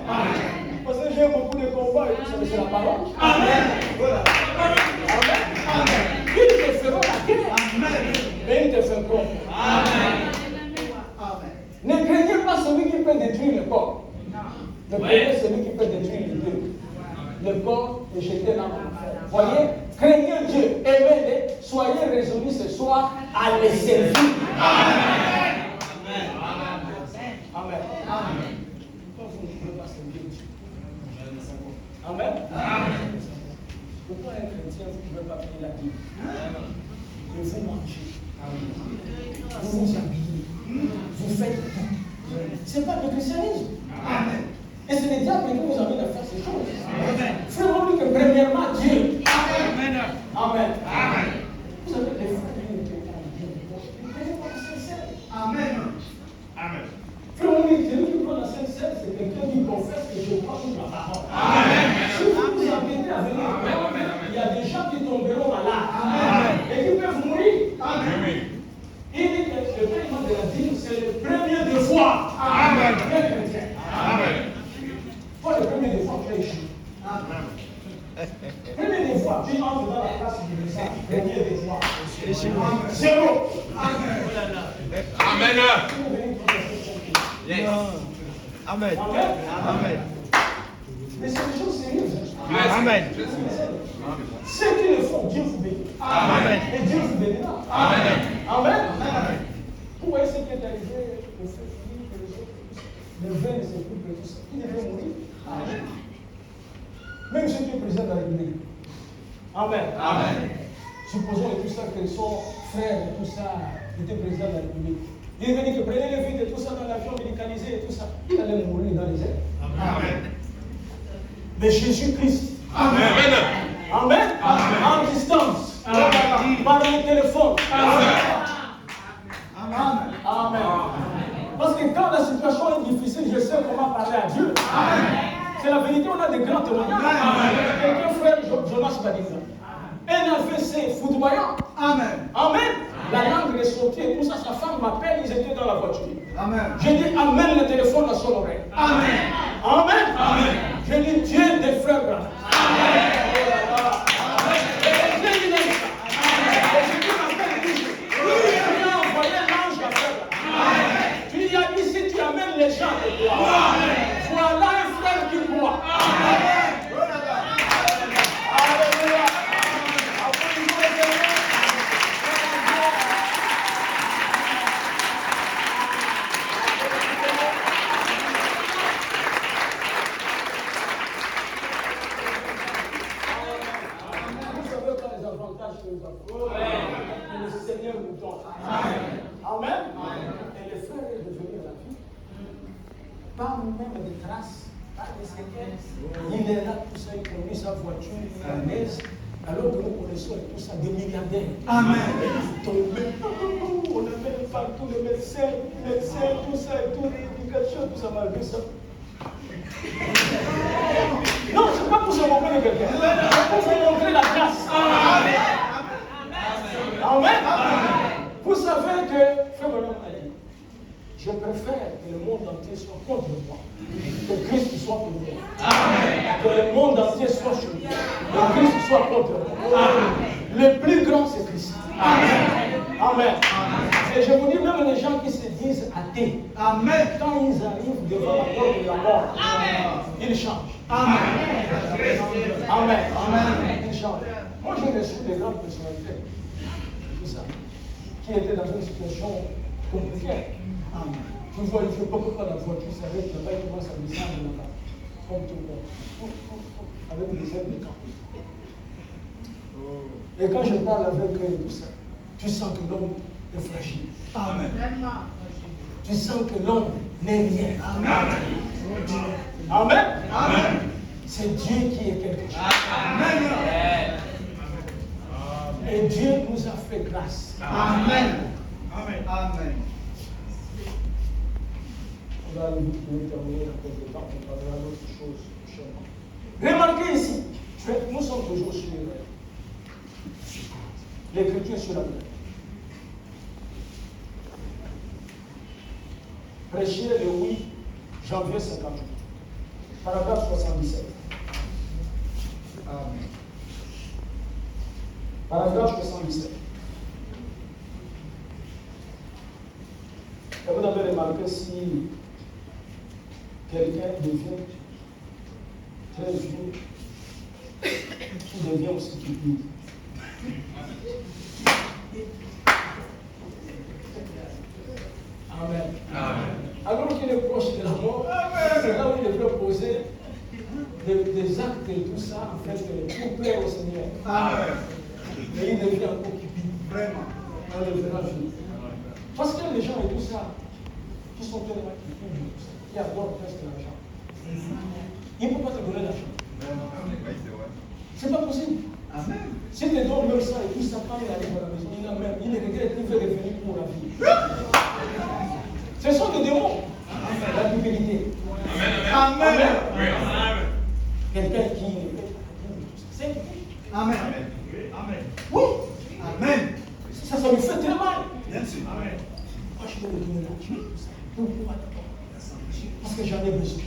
Parce que j'ai beaucoup de combats et tout ça, mais c'est la parole. Amen. Amen. Ils te feront la guerre. Mais ils te feront. Ne craignez pas celui qui peut détruire le corps. Ne craignez celui qui peut détruire les deux. Le corps est jeté dans l'enfer. Voyez, craignez Dieu, aimez-le, soyez résolus ce soir à les servir. Amen. Amen. Pourquoi vous ne pouvez pas servir Dieu? Amen. Pourquoi un chrétien, vous ne pouvez pas payer la Bible? Et vous mangez. Vous vous habillez. Vous faites tout. Ce n'est pas le christianisme. Amen. Et c'est le diable qui vous amène à faire ces choses. Frère, on dit que premièrement Dieu. Amen. Amen. Vous avez des frères qui ne créent pas en Dieu. Ils ne créent pas la sincère. Amen. Frère, on dit que celui qui prend la sincère, c'est quelqu'un qui confesse que je crois sur la parole. Si vous vous embêtez à venir, il y a des gens qui tomberont malades. Et qui peuvent mourir. Il dit que le paiement de la dîme, c'est le premier devoir. Amen. Pas le premier devoir, tu as échoué. Premier devoir, tu entres dans la classe du message. Premier devoir. Zéro. Amen. Amen. Mais c'est des choses sérieuses. Amen. Ceux qui le font, Dieu vous bénit. Amen. Et Dieu vous bénira. Amen. Amen. Vous voyez ce qui est arrivé au frère Philippe et les autres. Le vin ne s'est plus que tout ça. Il devait mourir. Amen. Même ceux qui sont présidents de la République. Amen. Supposons que tout ça, que son frère et tout ça était président de la République. Il est venu que prenez les vides et tout ça dans l'avion médicalisé et tout ça. Il allait mourir dans les airs. Amen. Mais Jésus-Christ. Amen. Amen. En distance. Par le téléphone. Amen. Parce que quand la situation est difficile, je sais comment parler à Dieu. C'est la vérité, on a des grands témoignages. Quelqu'un, frère Jonas Badinga. Un AVC foudroyant. Amen. La langue est sortie et tout ça, sa femme m'appelle, ils étaient dans la voiture. Amen. J'ai dit Amen, le téléphone à son oreille. Amen. J'ai dit Dieu des frères Branham. Tu as envoyé l'ange à frère. Tu lui as dit si tu amènes les gens pas même de traces, pas de séquelles. Il est là, tout ça, il conduit sa voiture, il est à l'aise. Alors que nous connaissons tout ça, des milliardaires. Amen. On amène partout les médecins, tout ça, et tout, l'éducation, tout ça, malgré ça. Non, ce n'est pas pour se moquer de quelqu'un. C'est pour vous montrer la grâce. Amen. Amen. Vous savez que, frère Bonhomme a dit, je préfère que le monde entier soit contre moi, que Christ soit pour moi. Amen. Que le monde entier soit sur moi, que Christ soit contre moi. Amen. Le plus grand, c'est Christ. Amen. Amen. Et je vous dis, même les gens qui se disent athées, Amen. Quand ils arrivent devant la porte de la mort, ils changent. Amen. Amen. Amen. Ils changent. Moi, j'ai reçu des grandes personnalités, tout ça, qui étaient dans une situation compliquée. Amen. Tu vois, il ne faut pas la voiture s'arrête là-bas, il commence à descendre là-bas, comme tout le monde, avec des ailes de camp. Et quand je parle avec eux et tout ça, tu sens que l'homme est fragile. Amen. Tu sens que l'homme n'est rien. Amen. Amen. Amen. C'est Dieu qui est quelque chose. Amen. Et Dieu nous a fait grâce. Amen. Amen. Amen. On va terminer à cause de temps, on parlera d'autre chose prochainement. Remarquez ici, nous sommes toujours sur l'écriture sur la Bible. Prêché le 8 janvier 58, paragraphe 77. Amen. Paragraphe 77. Et vous avez remarqué si quelqu'un devient très vieux, qui devient aussi cupide. Amen. Amen. Alors qu'il est proche de la mort, c'est là où il devrait poser des actes et tout ça, en fait, pour plaire au Seigneur. Amen. Mais il devient encore cupide. Vraiment. Dans le vrai jour. Parce que les gens et tout ça, qui sont tellement cupides, qui abordent presque l'argent. Il ne peut pas te donner l'argent. C'est pas possible. Amen. Si tu donnes même ça et tout ça, quand il arrive à la maison, il regrette, il veut revenir pour la vie. Ce sont des démons. Amen. La cupidité. Amen. Amen. Amen. Quelqu'un qui ne peut pas c'est cupide. Amen. Amen. Oui. Amen. Ça me fait très mal. Bien sûr. Amen. Moi, je vais me donner l'argent. Pourquoi d'abord? Parce que j'en ai besoin.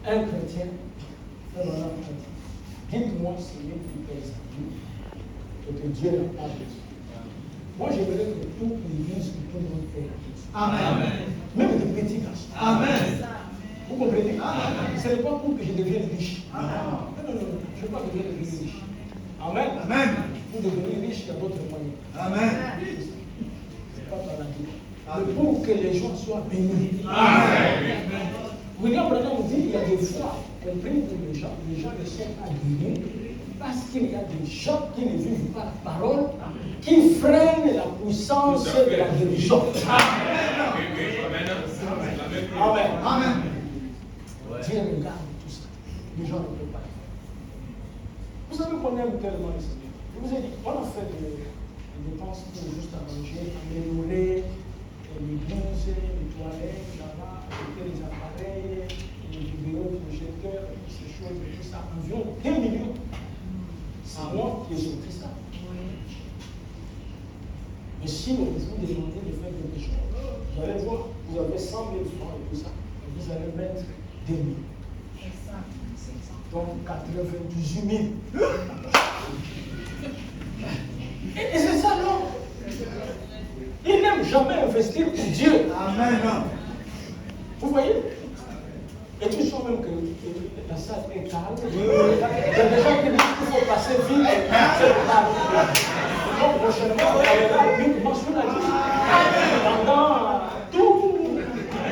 Un chrétien, dites-moi celui qui pèse à Dieu et que Dieu n'a pas besoin. Moi, j'aimerais que toute l'église, que tout le monde pèse à Dieu. Amen. Même des petits garçons. Amen. Vous comprenez? Amen. Ce n'est pas pour que je devienne riche. Amen. Non, je ne veux pas devenir riche. Amen. Amen. Pour devenir riche, il y a d'autres moyens. Amen. C'est pas par la vie. Mais pour que les gens soient bénis. Amen. William Branham dit qu'il y a des fois, on prie pour les gens ne sont pas guéris parce qu'il y a des gens qui ne vivent pas la parole, qui freinent la puissance de la guérison. Amen. Amen. Amen. Dieu regarde tout ça. Les gens ne peuvent pas. Vous savez qu'on aime tellement le Seigneur. Je vous ai dit, on a fait des dépenses pour juste à manger, améliorer l'église, les toilettes, là-bas, acheter les appareils, les vidéos, les projecteurs, ces choses, tout ça, environ 2 millions. C'est moi qui ai sorti ça. Mais si vous vous demandez de faire quelque chose, vous allez voir, vous avez 100 000 francs et tout ça, et vous allez mettre 2 000. Donc 98 000. Et c'est ça, non? Il n'aime jamais investir pour Dieu. Amen. Vous voyez? Et tu sens même que la salle est calme. Il y a des gens qui disent qu'il faut passer vite. C'est calme. Donc prochainement, on va aller uniquement sur la liste. Pendant tous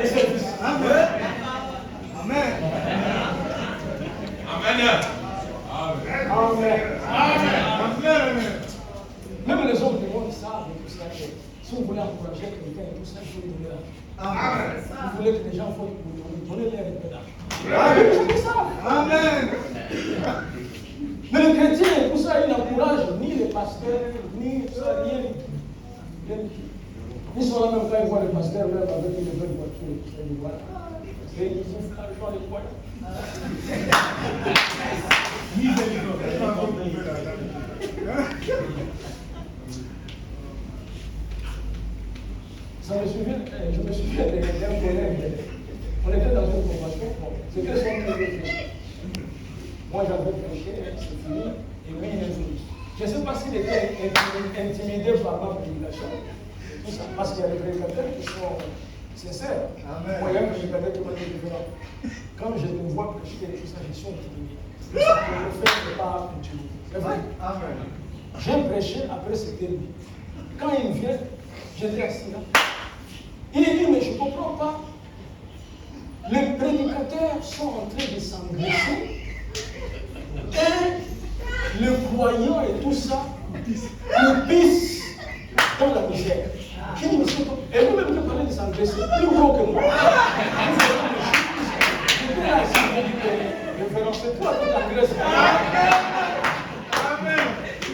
les services. Amen. Amen. Amen. Amen. Amen. Même les hommes du monde savent tout ça. Si vous voulez encourager quelqu'un et tout ça, il faut lui donner l'argent. Vous voulez que les gens fassent pour vous donner leur un peu d'argent. C'est ça. Amen. Mais le chrétien, tout ça, il n'encourage ni les pasteurs, ni tout ça, rien du tout. Ils sont là même quand ils voient le pasteur, même avec une belle voiture, ils disent voilà. Et ils disent l'argent des poignets. Ça me souvient, je me souviens d'un collègue. On était dans une convention, bon, c'était son prêché. Moi j'avais prêché, c'est fini, et lui il est venu. Je ne sais pas s'il était intimidé par ma prédication, tout ça, parce qu'il y a des prédicateurs qui sont sincères. Moi il y a un prédicateur qui m'a dit différent. Quand je te vois prêcher tout ça, je suis intimidé. Ce que je fais n'est pas intimidé. C'est vrai. J'ai prêché, après c'était lui. Quand il vient, j'étais assis là. Il dit, mais je ne comprends pas. Les prédicateurs sont en train de s'engraisser. Et le croyant et tout ça, ils pissent dans la misère. Je dis, monsieur, et vous-même qui parlez de s'engraisser, plus gros que moi. J'étais là, c'est toi qui t'engraisses.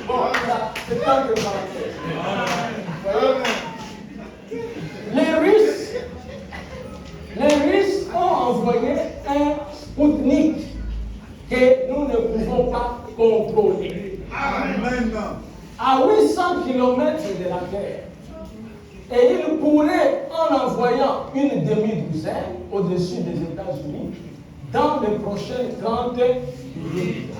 Bon, c'est pas que les Russes ont envoyé un Spoutnik que nous ne pouvons pas contrôler. Amen. À 800 km de la Terre. Et ils pourraient, en envoyant une demi-douzaine au-dessus des États-Unis, dans les prochaines 30 minutes.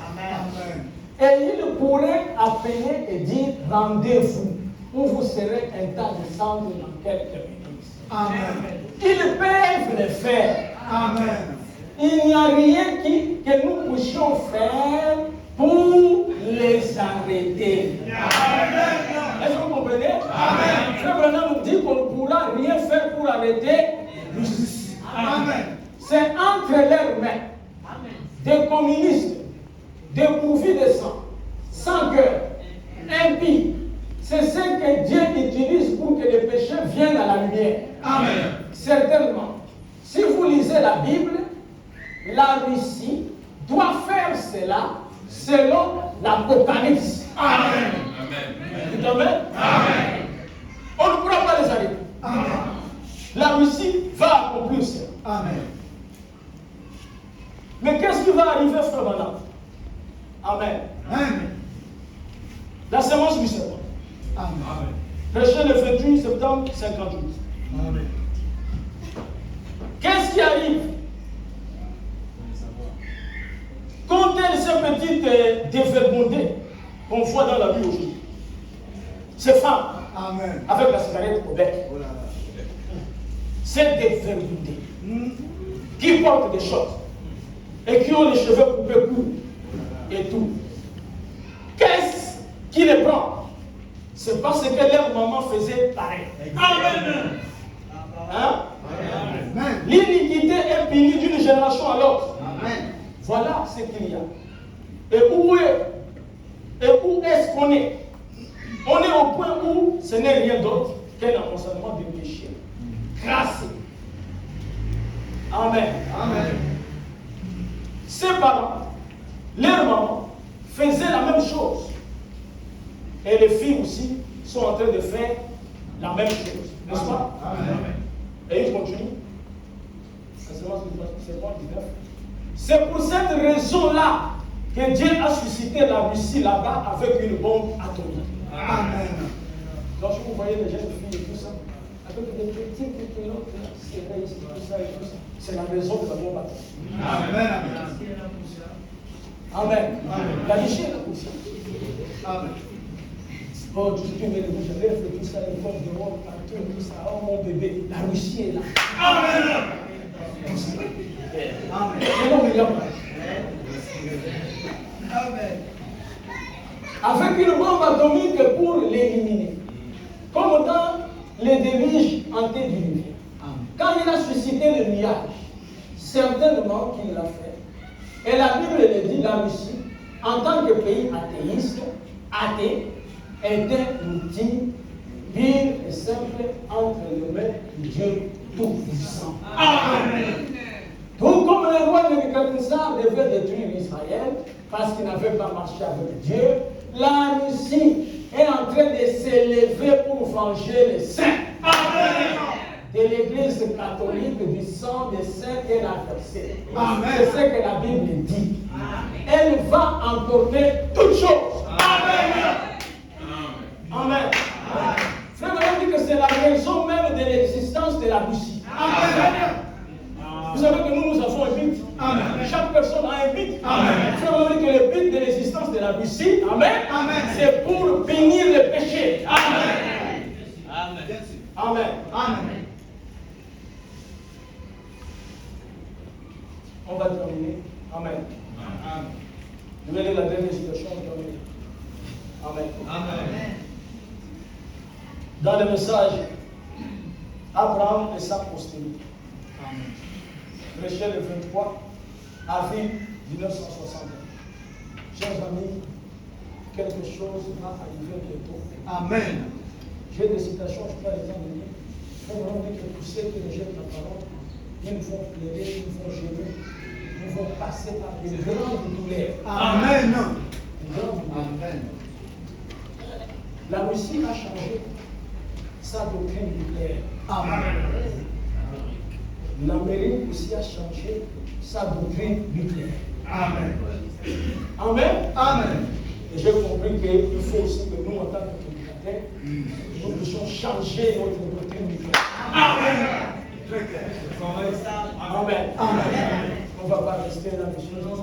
Et ils pourraient appeler et dire rendez-vous, où vous serez un tas de cendres dans quelques minutes. Amen. Ils peuvent le faire. Amen. Il n'y a rien que nous puissions faire pour les arrêter. Amen. Est-ce que vous comprenez? Amen. Frère Branham nous dit qu'on ne pourra rien faire pour arrêter l'justice. Amen. C'est entre leurs mains des communistes dépourvus de sang, sans cœur, impies. C'est ce que Dieu utilise pour que les péchés viennent à la lumière. Amen. Certainement. Si vous lisez la Bible, la Russie doit faire cela selon l'Apocalypse. Amen. Dites amen. Amen. On ne pourra pas les arrêter. Amen. La Russie va accomplir cela. Amen. Mais qu'est-ce qui va arriver, frère Branham? Amen. Amen. La sémence du serment. Amen. Prêché le 28 septembre 58. Amen. Qu'est-ce qui arrive? Quand ces petites déverbondées qu'on voit dans la rue aujourd'hui, ces femmes Amen. avec la cigarette au bec, Oh là là. ces déverbondées qui portent des choses et qui ont les cheveux coupés courts et tout, qu'est-ce qui les prend? C'est parce que leur maman faisait pareil. Amen. Hein? Amen. L'iniquité est punie d'une génération à l'autre. Amen. Voilà ce qu'il y a. Et où est-ce qu'on est? On est au point où ce n'est rien d'autre qu'un amoncellement de péché. Grâce. Amen. Amen. Ses parents, leurs mamans, faisaient la même chose. Et les filles aussi sont en train de faire la même chose. N'est-ce pas? Amen. Et ils continuent. C'est pour cette raison-là que Dieu a suscité la Russie là-bas avec une bombe atomique. Amen. Donc, si vous voyez les jeunes filles et tout ça, avec des petits pilotes, c'est la raison de la bombe atomique. Amen. Amen. La Russie est la poussière. Amen. Oh, tu mets les bouches à lèvres, tout ça, les pommes de robe, partout, tout ça. Oh, mon bébé, la Russie est là. Amen. Amen. C'est non, il y a pas. Amen. Avec une bombe atomique pour l'éliminer. Comme dans les déluges antédiluviens. Quand il a suscité le nuage, certainement qu'il l'a fait. Et la Bible le dit, la Russie, en tant que pays athéiste, athée, était l'outil pure et simple entre les mains de Dieu Tout-Puissant. Amen. Tout comme le roi Nebuchadnezzar devait détruire Israël parce qu'il n'avait pas marché avec Dieu, la Russie est en train de s'élever pour venger les saints. Amen. De l'église catholique du sang des saints qu'elle a versé. Amen. C'est ce que la Bible dit. Elle va emporter toutes choses. Amen. Amen. Frère, on dit que c'est la raison même de l'existence de la Russie. Amen. Vous savez que nous avons un but. Amen. Chaque personne a un but. Amen. Frère, on dit que le but de l'existence de la Russie, amen, Amen. c'est pour bénir le péché. Amen. Amen. Amen. On va terminer. Amen. Je vais lire la dernière citation. Amen. Amen. Dans le message, Abraham et sa postérité. Michel 23, avril 1961. Chers amis, quelque chose va arriver bientôt. Amen. J'ai des citations, je peux les emmener. On dit que tous ceux qui rejettent la parole, ils vont pleurer, ils vont gérer, ils vont passer par des grandes douleurs. Amen. Des grandes douleurs. Amen. La Russie a changé sa doctrine nucléaire. Amen. L'Amérique aussi a changé sa doctrine nucléaire. Amen. Amen. Amen. Et j'ai compris qu'il faut aussi que nous, en tant que prédicateurs, nous puissions changer notre doctrine nucléaire. Amen. Très clair. Amen. Amen. On ne va pas rester là, monsieur. Non,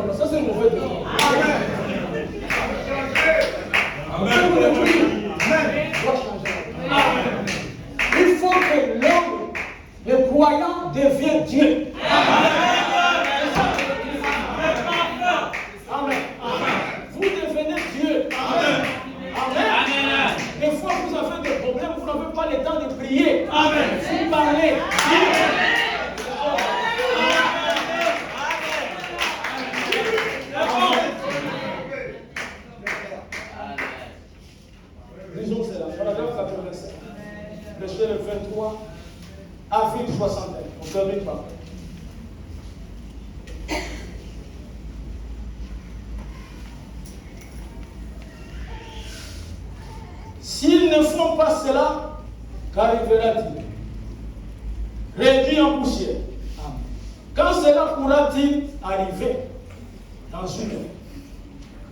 non, ça c'est mauvais. Amen. Amen. Il faut que l'homme, le croyant, devienne Dieu. Amen. Vous devenez Dieu. Amen. Des fois, vous avez des problèmes, vous n'avez pas le temps de prier. Amen. Vous parlez. Lisons cela. Paragraphe 87. Verset le 23, avril 61. On termine par là. S'ils ne font pas cela, qu'arrivera-t-il? Réduit en poussière. Quand cela pourra-t-il arriver? Dans une heure.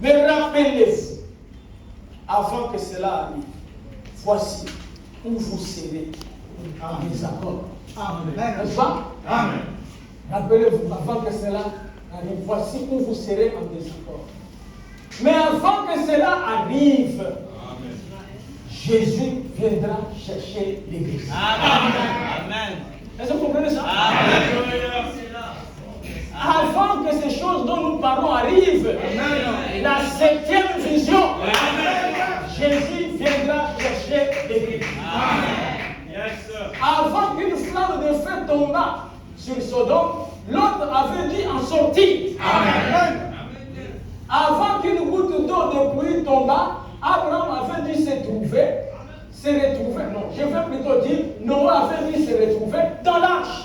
Mais rappelez-vous, avant que cela arrive, voici où vous serez en désaccord. Amen. N'est-ce pas? Amen. Rappelez-vous, avant que cela arrive, voici où vous serez en désaccord. Mais avant que cela arrive, Jésus viendra chercher l'Église. Amen. Est-ce que vous comprenez ça? Amen. Avant que ces choses dont nous parlons arrivent, la 7e vision, Jésus viendra chercher l'Église. Avant qu'une flamme de feu tombât sur Sodome, l'autre avait dû en sortir. Avant qu'une goutte d'eau de pluie tombât, Abraham avait dû se retrouver, non, je vais plutôt dire, Noé avait dû se retrouver dans l'arche.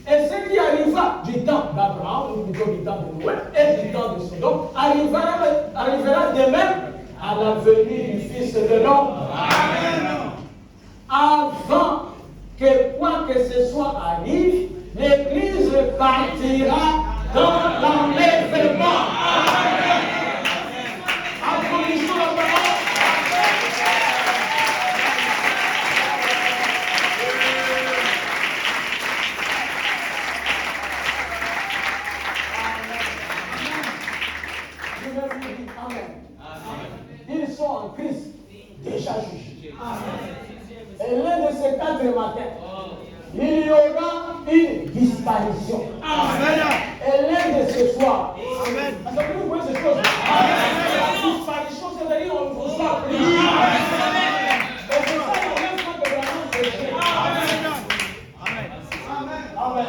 Et ce qui arriva du temps d'Abraham, ou plutôt du temps de Noé, et du temps de Sodome, arrivera de même à la venue du Fils de l'homme. Avant que quoi que ce soit arrive, l'Église partira dans l'enlèvement. Applaudissons la parole. Je vais vous dire Amen. Ils sont en Christ, déjà jugés. Et l'un de ces 4 matins, il y aura une disparition. Et l'un de ce soir, est-ce que vous voyez ces choses? La disparition, c'est-à-dire on vous soit pris. Et c'est ça le même temps que vraiment c'est fait. Amen.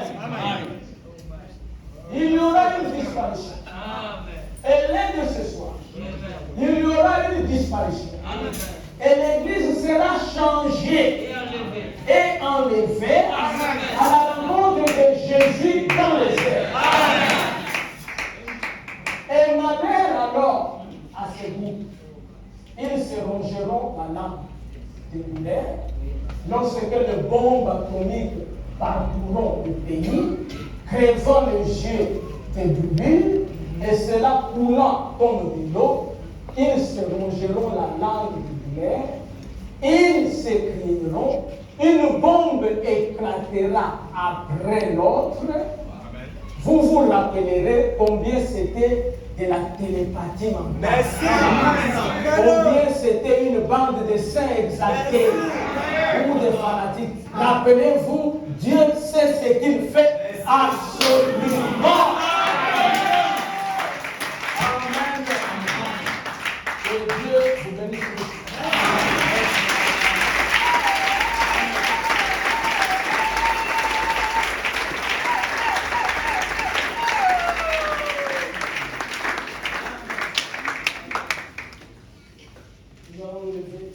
Il y aura une disparition. Et l'un de ce soir, disparition. Et l'Église sera changée et enlevée à la rencontre de Jésus dans les airs. Et malheur alors à ces groupes. Ils se rongeront la lampe de douleur lorsque les bombes atomiques parcourront le pays, crevant les yeux des bulles, et cela coulant comme de l'eau. Ils se rongeront la langue de douleur, ils s'écrieront, une bombe éclatera après l'autre. Vous vous rappellerez combien c'était de la télépathie mentale. Merci. Combien c'était une bande de saints exaltés ou de fanatiques. Rappelez-vous, Dieu sait ce qu'il fait absolument. Amen. Que Dieu vous bénisse. Nous allons lever